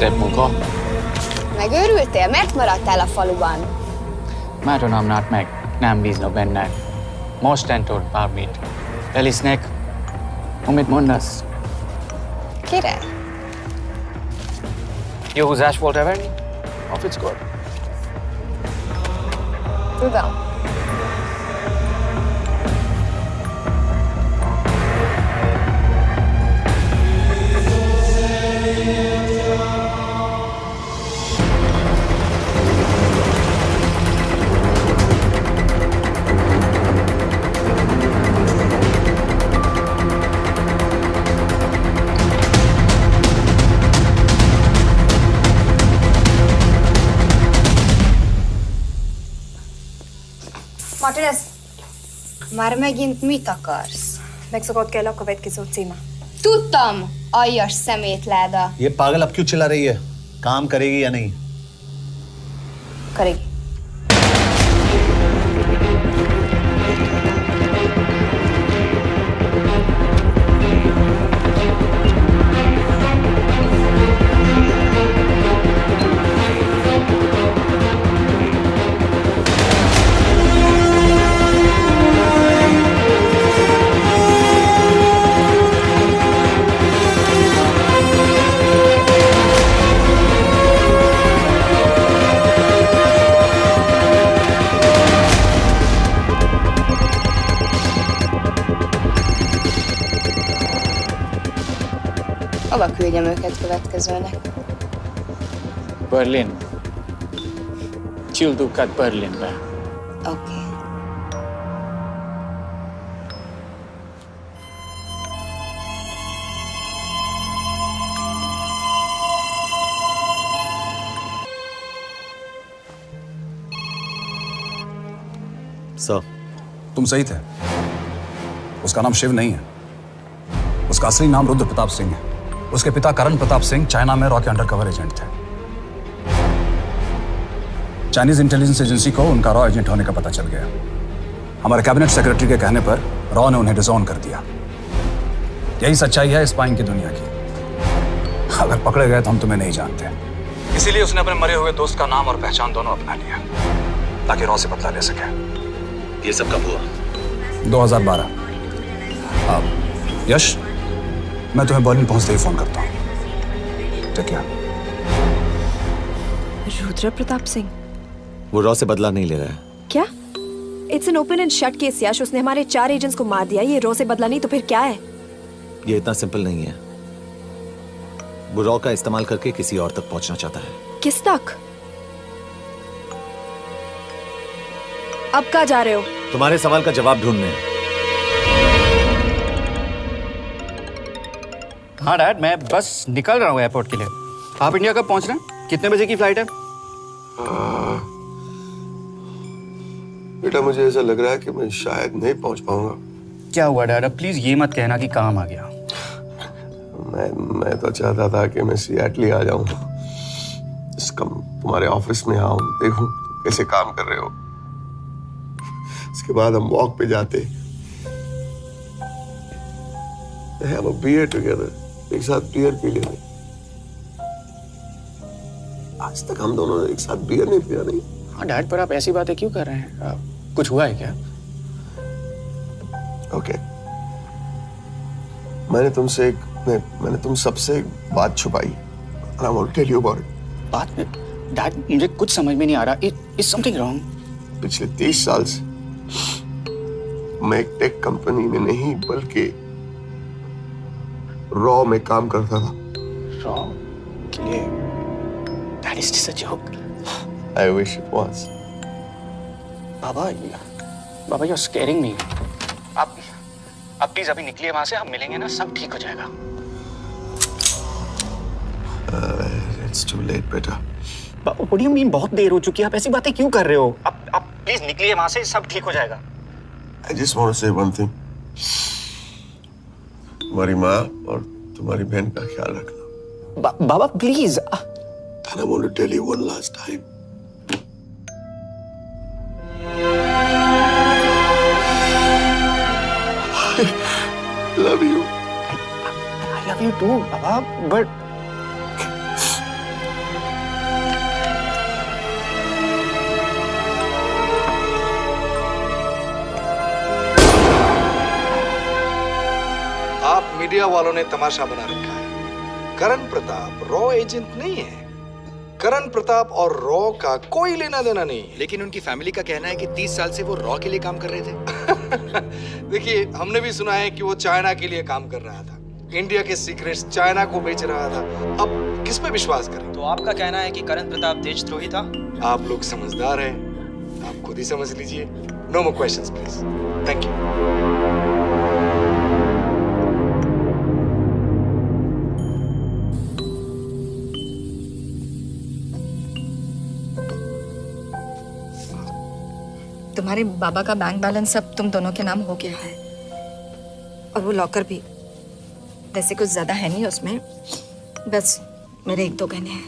Szép munka. Megőrültél? Miért maradtál a faluban? Mert unalmát meg, nem bíznak benned. Mostantól bármit. Elisznek, amit mondasz. Kire? Jó húzás volt-e venni? A fickót? Tudom. Martinez, már megint mit akarsz? Megszokott kell a következő címe. Tudtam, aljas szemétláda. ये पागल अब क्यों चिल्ला रही है? काम करेगी या नहीं? करेगी। Hova küldjem őket következőnek? Berlin. Küld őket Berlinbe. Oké. Sir, तुम सही थे। उसका नाम शिव नहीं है, उसका असली नाम रुद्र प्रताप सिंह है। उसके पिता करण प्रताप सिंह चाइना में रॉ के अंडरकवर एजेंट थे। चाइनीज इंटेलिजेंस एजेंसी को उनका रॉ एजेंट होने का पता चल गया। हमारे कैबिनेट सेक्रेटरी के कहने पर रॉ ने उन्हें डिसऑन कर दिया। यही सच्चाई है स्पाइंग की दुनिया की। अगर पकड़े गए तो हम तुम्हें नहीं जानते, इसीलिए उसने अपने मरे हुए दोस्त का नाम और पहचान दोनों अपना लिया ताकि रॉ से बदला ले सके। ये सब कब हुआ? 2012। अब यश, मैं तुम्हें बर्लिन पहुंचते ही फोन करता हूँ। ठीक है। रुद्र प्रताप सिंह वो रॉ से बदला नहीं ले रहा है। क्या? It's an open and shut case Yash. उसने हमारे 4 एजेंट्स को मार दिया। ये रॉ से बदला नहीं तो फिर क्या है? ये इतना सिंपल नहीं है। वो रॉ का इस्तेमाल करके किसी और तक पहुंचना चाहता है। किस तक? अब कहाँ जा रहे हो? तुम्हारे सवाल का जवाब ढूंढने। हाँ डैड, मैं बस निकल रहा हूँ एयरपोर्ट के लिए। आप इंडिया कब पहुंच रहे हैं? कितने बजे की फ्लाइट है? बेटा मुझे ऐसा लग रहा है कि मैं शायद नहीं पहुंच पाऊंगा। क्या हुआ डैड? अब प्लीज ये मत कहना कि काम आ गया। मैं तो चाहता था कि मैं सिएटल आ जाऊं, तुम्हारे ऑफिस में आऊं, देखूं कैसे काम कर रहे हो। इसके बाद हम वॉक पे जाते, have a beer together, एक साथ बियर पी लेते। आज तक हम दोनों ने एक साथ बियर नहीं पिया। नहीं। हाँ डैड, पर आप ऐसी बातें क्यों कर रहे हैं? कुछ हुआ है क्या? ओके। मैंने तुम सबसे एक बात छुपाई। And I want to tell you about it. बात में डैड मुझे कुछ समझ में नहीं आ रहा। Is something wrong? पिछले 30 साल से मैं एक टेक कंपनी में नहीं बल्कि रॉ में काम करता था। रॉ के लिए? That is just a joke. I wish it was. Baba you're scaring me. आप प्लीज अभी निकलिए वहां से, आप मिलेंगे ना, सब ठीक हो जाएगा। It's too late, बेटा। What do you mean बहुत देर हो चुकी है? आप ऐसी बातें क्यों कर रहे हो? आप प्लीज निकलिए वहां से, सब ठीक हो जाएगा। I just want to say one thing. तुम्हारी माँ और तुम्हारी बहन का ख्याल रखना। बाबा please. And I want to tell you one last time. I love you. I love you too, Baba, but आप मीडिया वालों ने तमाशा बना रखा है। करण प्रताप रॉ एजेंट नहीं है। करण प्रताप और रॉ का कोई लेना देना नहीं है। लेकिन उनकी फैमिली का कहना है कि 30 साल से वो रॉ के लिए काम कर रहे थे। देखिए, हमने भी सुना है कि वो चाइना के लिए काम कर रहा था, इंडिया के सीक्रेट्स चाइना को बेच रहा था। अब किस पे विश्वास करें? तो आपका कहना है कि करण प्रताप देशद्रोही था? आप लोग समझदार हैं, आप खुद ही समझ लीजिए। No more questions please. Thank you. तुम्हारे बाबा का बैंक बैलेंस अब तुम दोनों के नाम हो गया है, और वो लॉकर भी। वैसे कुछ ज्यादा है नहीं उसमें, बस मेरे 1-2 गहने हैं।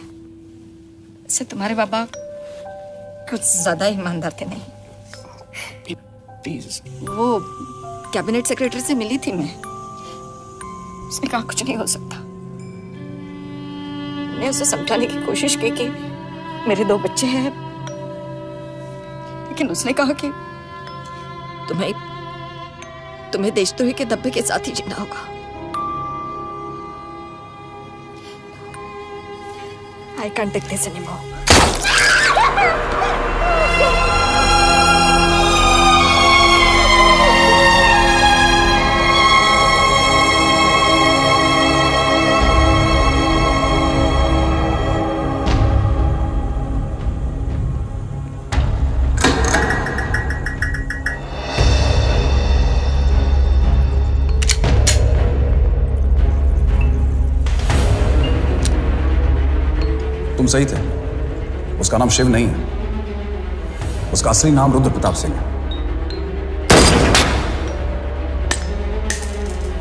इससे तुम्हारे बाबा कुछ ज्यादा ईमानदार थे नहीं। प्लीज। वो कैबिनेट सेक्रेटरी से मिली थी मैं, उसने कहा कुछ नहीं हो सकता। मैंने उसे समझाने की कोशिश की कि मेरे 2 बच्चे हैं, लेकिन उसने कहा कि तुम्हें देशद्रोही के धब्बे के साथ ही जीना होगा। I can't take this anymore. तुम सही थे, उसका नाम शिव नहीं है, उसका असली नाम रुद्र प्रताप सिंह है।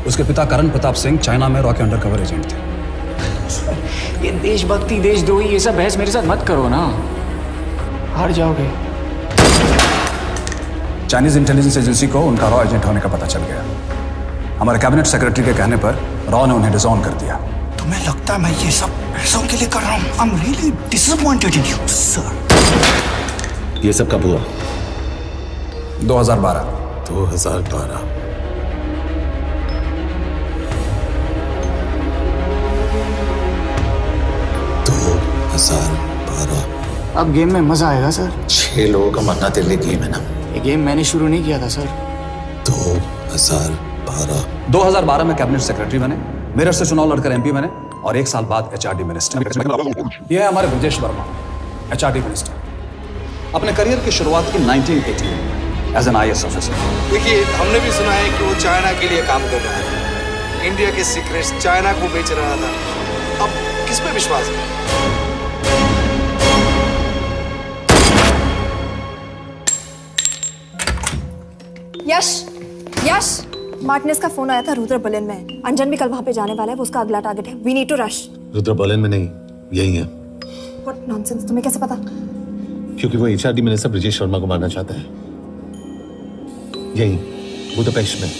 उसके पिता करण प्रताप सिंह चाइना में रॉ के अंडरकवर एजेंट थे। ये देशभक्ति देशद्रोही ये सब बहस मेरे साथ मत करो ना, हार जाओगे। चाइनीज इंटेलिजेंस एजेंसी को उनका रॉ एजेंट होने का पता चल गया। हमारे कैबिनेट सेक्रेटरी के कहने पर रॉ ने उन्हें डिसऑन कर दिया। तुम्हें लगता है मैं ये सब पैसों के लिए कर रहा हूँ? I'm really disappointed in you, sir. ये सब कब हुआ? 2012। 2012। अब गेम में मजा आएगा सर। 6 लोगों का मरना तेरे लिए गेम है ना? ये गेम मैंने शुरू नहीं किया था सर। 2012 में कैबिनेट सेक्रेटरी बने, मेरठ से चुनाव लड़कर एमपी बने और 1 साल बाद एचआरडी मिनिस्टर। ये है हमारे ब्रजेश वर्मा, एचआरडी मिनिस्टर। अपने करियर की शुरुआत की 1980 में एज एन IAS ऑफिसर। देखिए, हमने भी सुना है कि वो चाइना के लिए काम कर रहा है, इंडिया के सीक्रेट्स चाइना को बेच रहा था। अब किस पे विश्वास है? यश, यश, मार्टिनेज का फोन आया था, रुद्र बर्लिन में है। अंजन भी कल वहां पे जाने वाला है, वो उसका अगला टारगेट है। We need to rush. Rudra Berlin में नहीं, यही है। व्हाट नॉनसेंस, तुम्हें कैसे पता? क्योंकि वो एचआरडी मिनिस्टर ब्रजेश शर्मा को मारना चाहता है। यही बुदापेस्ट में।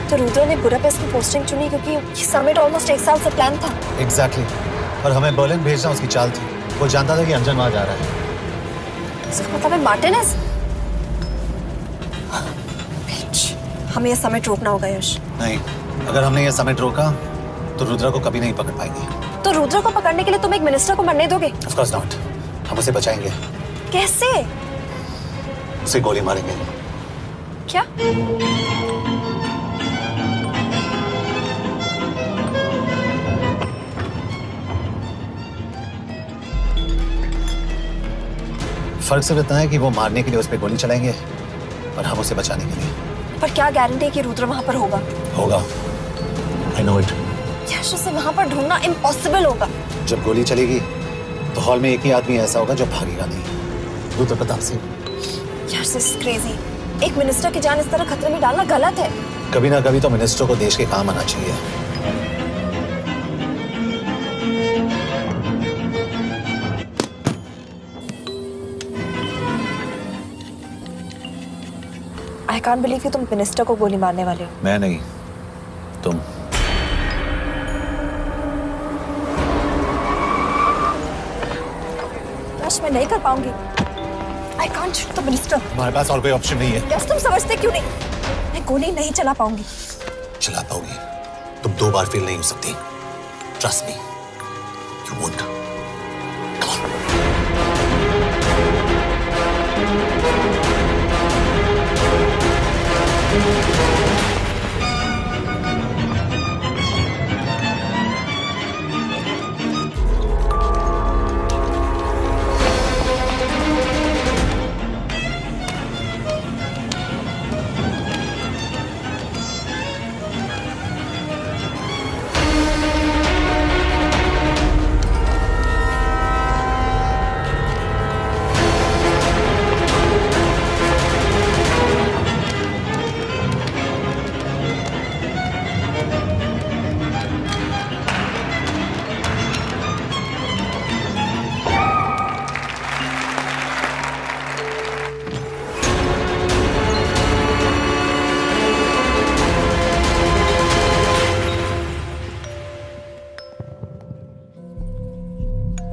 तो रुद्र ने बुडापेस्ट की पोस्टिंग चुनी क्योंकि ये समिट ऑलमोस्ट 1 साल से प्लान था। एग्जैक्टली। और हमें बर्लिन भेजना उसकी चाल थी। वो जानता था कि अंजन वहां जा रहा है। इसका मतलब है मार्टिनेज? हमें ये समिट रोकना होगा यश। नहीं, अगर हमने ये समिट रोका तो रुद्र को कभी नहीं पकड़ पाएंगे। तो रुद्र को पकड़ने के लिए तुम एक मिनिस्टर को मरने दोगे? Of course not. हम उसे बचाएंगे। कैसे? उसे गोली मारेंगे। क्या? फर्क सिर्फ इतना है कि वो मारने के लिए उस पर गोली चलाएंगे और हम उसे बचाने के लिए। पर क्या गारंटी है कि रुद्र वहां पर होगा? होगा। I know it. यश, उसे वहां पर ढूंढना इम्पॉसिबल होगा। जब गोली चलेगी तो हॉल में एक ही आदमी ऐसा होगा जो भागेगा नहीं। रुद्र प्रताप सिंह। यश, दिस इज क्रेजी। एक मिनिस्टर की जान इस तरह खतरे में डालना गलत है। कभी ना कभी तो मिनिस्टर को देश के काम आना चाहिए। I can't believe कि तुम मिनिस्टर को गोली मारने वाले हो। मैं नहीं, तुम। यश, मैं नहीं कर पाऊंगी। I can't shoot the minister। हमारे पास और कोई ऑप्शन नहीं है। यश, तुम समझते क्यों नहीं? मैं गोली नहीं चला पाऊंगी। चला पाओगी। तुम 2 बार फेल नहीं हो सकती। Trust me, you won't। Come on।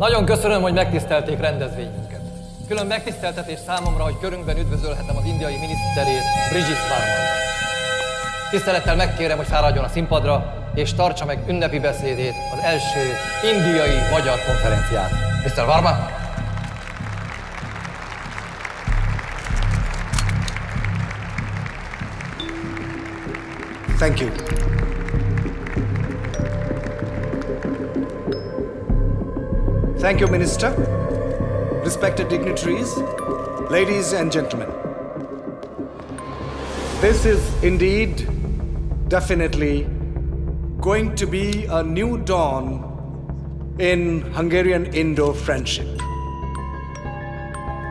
Nagyon köszönöm, hogy megtisztelték rendezvényünket. Külön megtiszteltetés számomra, hogy körünkben üdvözölhetem az indiai miniszterét, Bridget Varman. Tisztelettel megkérem, hogy fáradjon a színpadra, és tartsa meg ünnepi beszédét az első indiai-magyar konferencián. Mr. Varman? Thank you. Thank you, Minister. Respected dignitaries, ladies and gentlemen. This is indeed, definitely, going to be a new dawn in Hungarian-Indo friendship.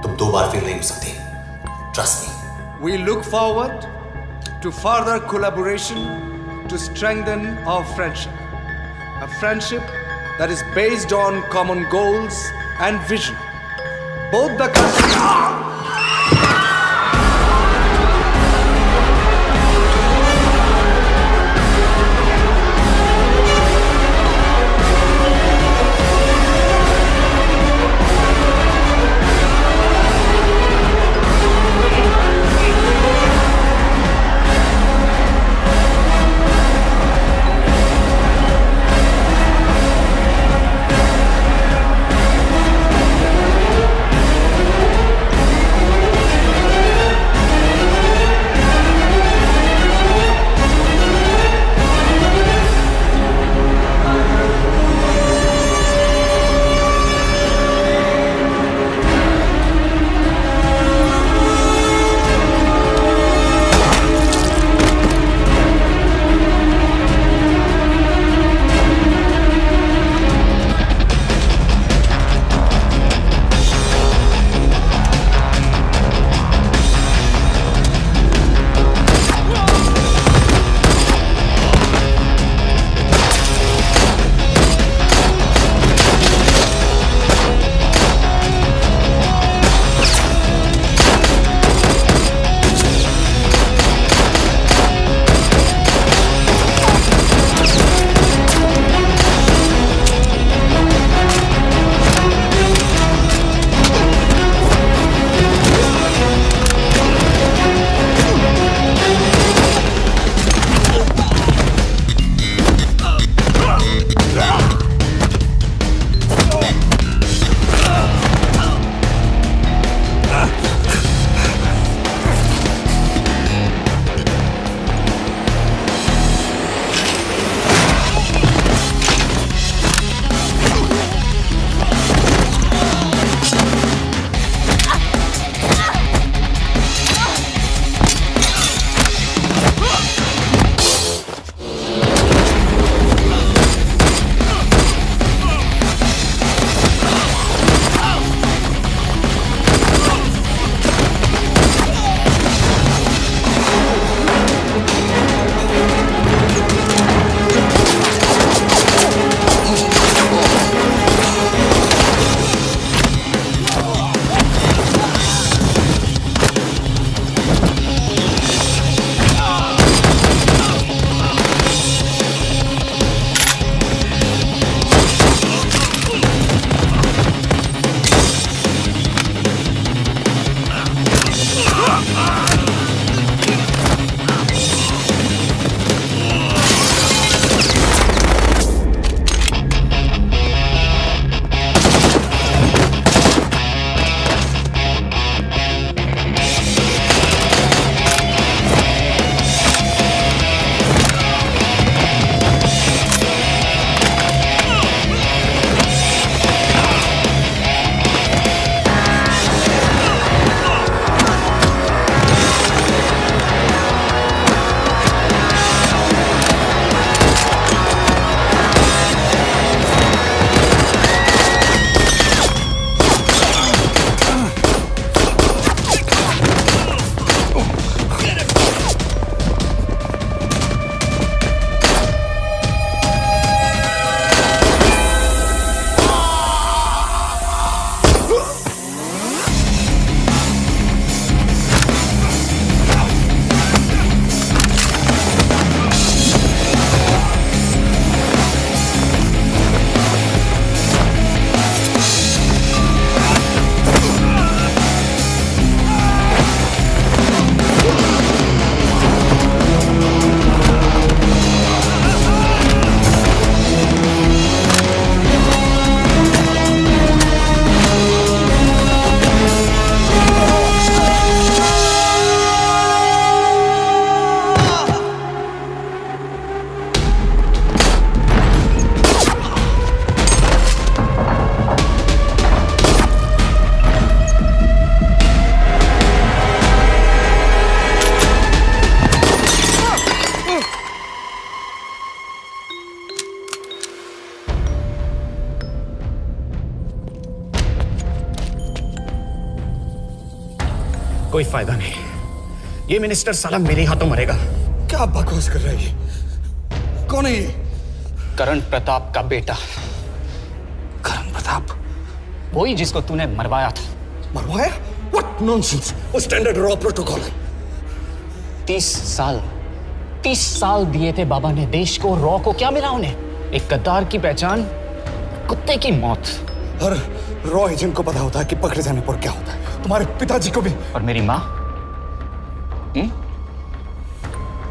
तुम दो बार fail नहीं हो सकते. Trust me. We look forward to further collaboration to strengthen our friendship. A friendship that is based on common goals and vision. Both the countries... कोई फायदा नहीं, ये minister साला मेरे हाथों मरेगा। क्या बकवास कर रहा है ये? कौन है ये? करण प्रताप का बेटा। करण प्रताप? वही जिसको तूने मरवाया था। मरवाया? What nonsense! वो स्टैंडर्ड रॉ प्रोटोकॉल है। 30 साल दिए थे बाबा ने देश को, रॉ को क्या मिला उन्हें? एक गद्दार की पहचान, कुत्ते की मौत। हर रॉ एजेंट को पता होता है कि पकड़े जाने पर क्या होता है। तुम्हारे पिताजी को भी। और मेरी माँ?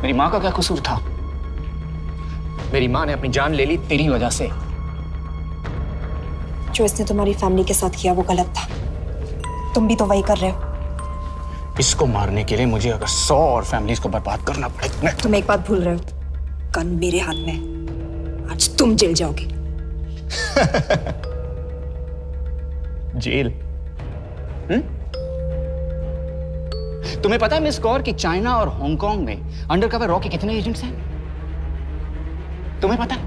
मेरी माँ का क्या कसूर था? मेरी माँ ने अपनी जान ले ली तेरी वजह से। जो इसने तुम्हारी फैमिली के साथ किया वो गलत था, तुम भी तो वही कर रहे हो। इसको मारने के लिए मुझे अगर 100 और फैमिलीज को बर्बाद करना पड़े। तुम एक बात भूल रहे हो, गन मेरे हाथ में, आज तुम जेल जाओगे। जेल? तुम्हें पता है मिस कौर कि चाइना और हांगकांग में अंडरकवर रॉ के कितने एजेंट्स हैं? तुम्हें पता है?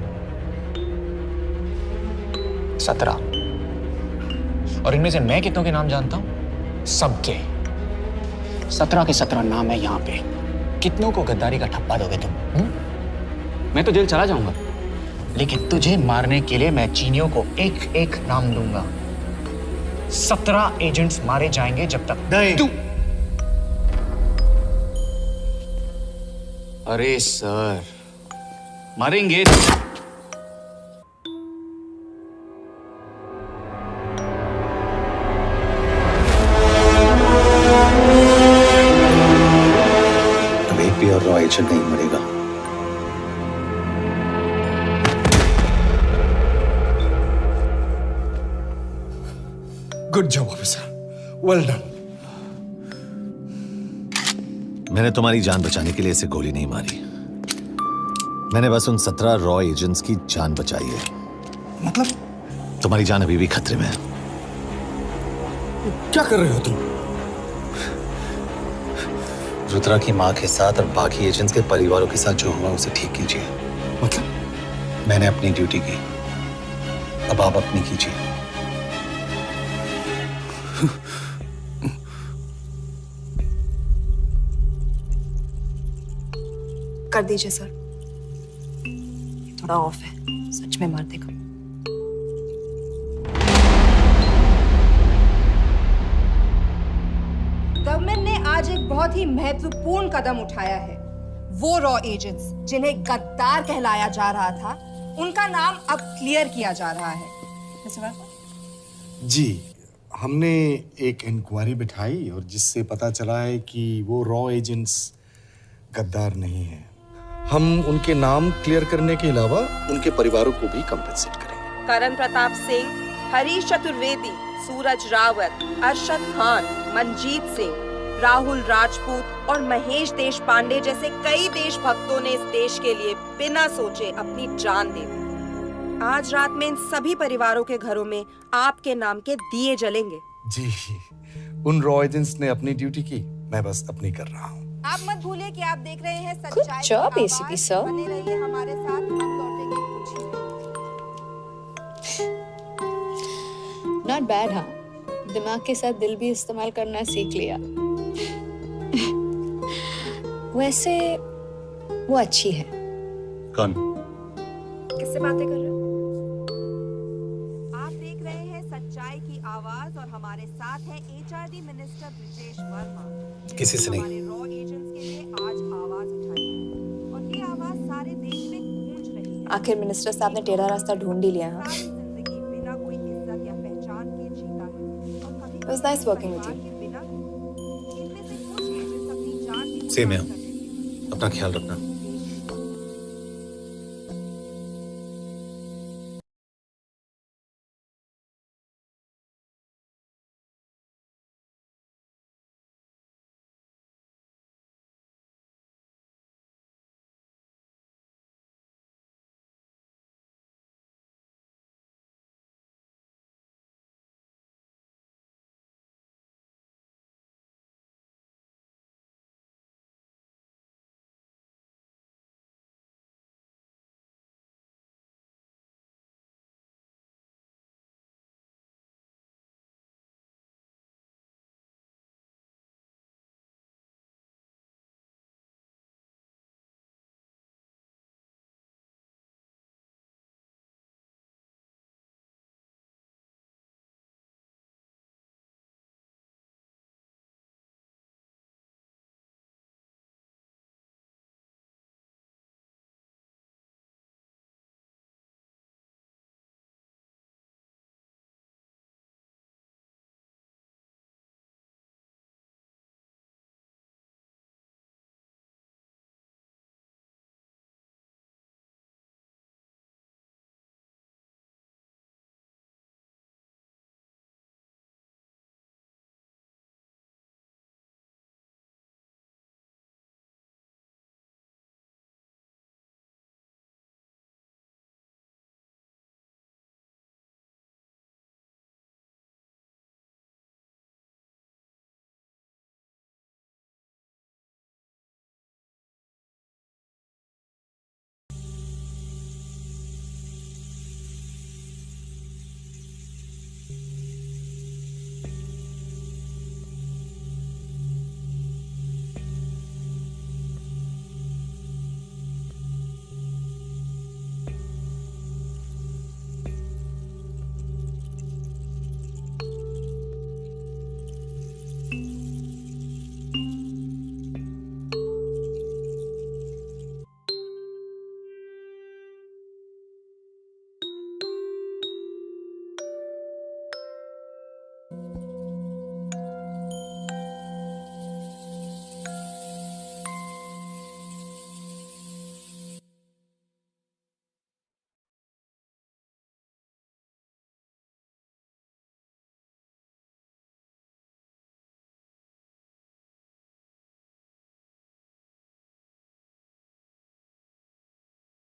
17। और इनमें से मैं कितनों के नाम जानता हूं? सबके। 17 के 17 नाम है यहां पे। कितनों को गद्दारी का ठप्पा दोगे तुम? मैं तो जेल चला जाऊंगा, लेकिन तुझे मारने के लिए मैं चीनियों को एक एक नाम दूंगा। 17 एजेंट्स मारे जाएंगे जब तक तू। अरे सर, मारेंगे। अब एक भी और रॉ एजेंट नहीं मरेगा। Good job officer, well done. मैंने तुम्हारी जान बचाने के लिए इसे गोली नहीं मारी, मैंने बस उन 17 रॉ एजेंट्स की जान बचाई है। मतलब? तुम्हारी जान अभी भी खतरे में है। क्या कर रहे हो तुम? रुद्रा की मां के साथ और बाकी एजेंट्स के परिवारों के साथ जो हुआ उसे ठीक कीजिए। मतलब? मैंने अपनी ड्यूटी की, अब आप अपनी कीजिए। कर दीजिए सर, थोड़ा ऑफ है, सच में मार देगा। गवर्नमेंट ने आज एक बहुत ही महत्वपूर्ण कदम उठाया है। वो रॉ एजेंट्स जिन्हें गद्दार कहलाया जा रहा था, उनका नाम अब क्लियर किया जा रहा है। जी, हमने एक इंक्वायरी बिठाई और जिससे पता चला है कि वो रॉ एजेंट्स गद्दार नहीं हैं। हम उनके नाम क्लियर करने के अलावा उनके परिवारों को भी कंपेंसेट करेंगे। करण प्रताप सिंह, हरीश चतुर्वेदी, सूरज रावत, अरशद खान, मनजीत सिंह, राहुल राजपूत और महेश देशपांडे जैसे कई देशभक्तों ने इस देश के लिए बिना सोचे अपनी जान दे दी। आज रात में इन सभी परिवारों के घरों में आपके नाम के दिए जलेंगे। जी, उन रॉ एजेंट्स ने अपनी ड्यूटी की, मैं बस अपनी कर रहा हूँ। आप मत भूलिए कि आप देख रहे हैं सच्चाई की आवाज। बने रहिए हमारे साथ, हम लौटेंगे कुछ ही। Not bad. हाँ, दिमाग के साथ दिल भी इस्तेमाल करना सीख लिया। वैसे वो अच्छी है। कौन? किससे बातें कर रहे हो? आप देख रहे हैं सच्चाई की आवाज और हमारे साथ है HRD मिनिस्टर ब्रिजेश वर्मा। किसी से नहीं। रॉ एजेंट्स के लिए आज आवाज उठाई और ये आवाज सारे देश में गूंज रही है। आखिर मिनिस्टर साहब ने टेढ़ा रास्ता ढूंढ ही लिया। हाँ, बिना कोई इज्जत या पहचान के जीता है। It was nice working with you. Same है, अपना ख्याल रखना।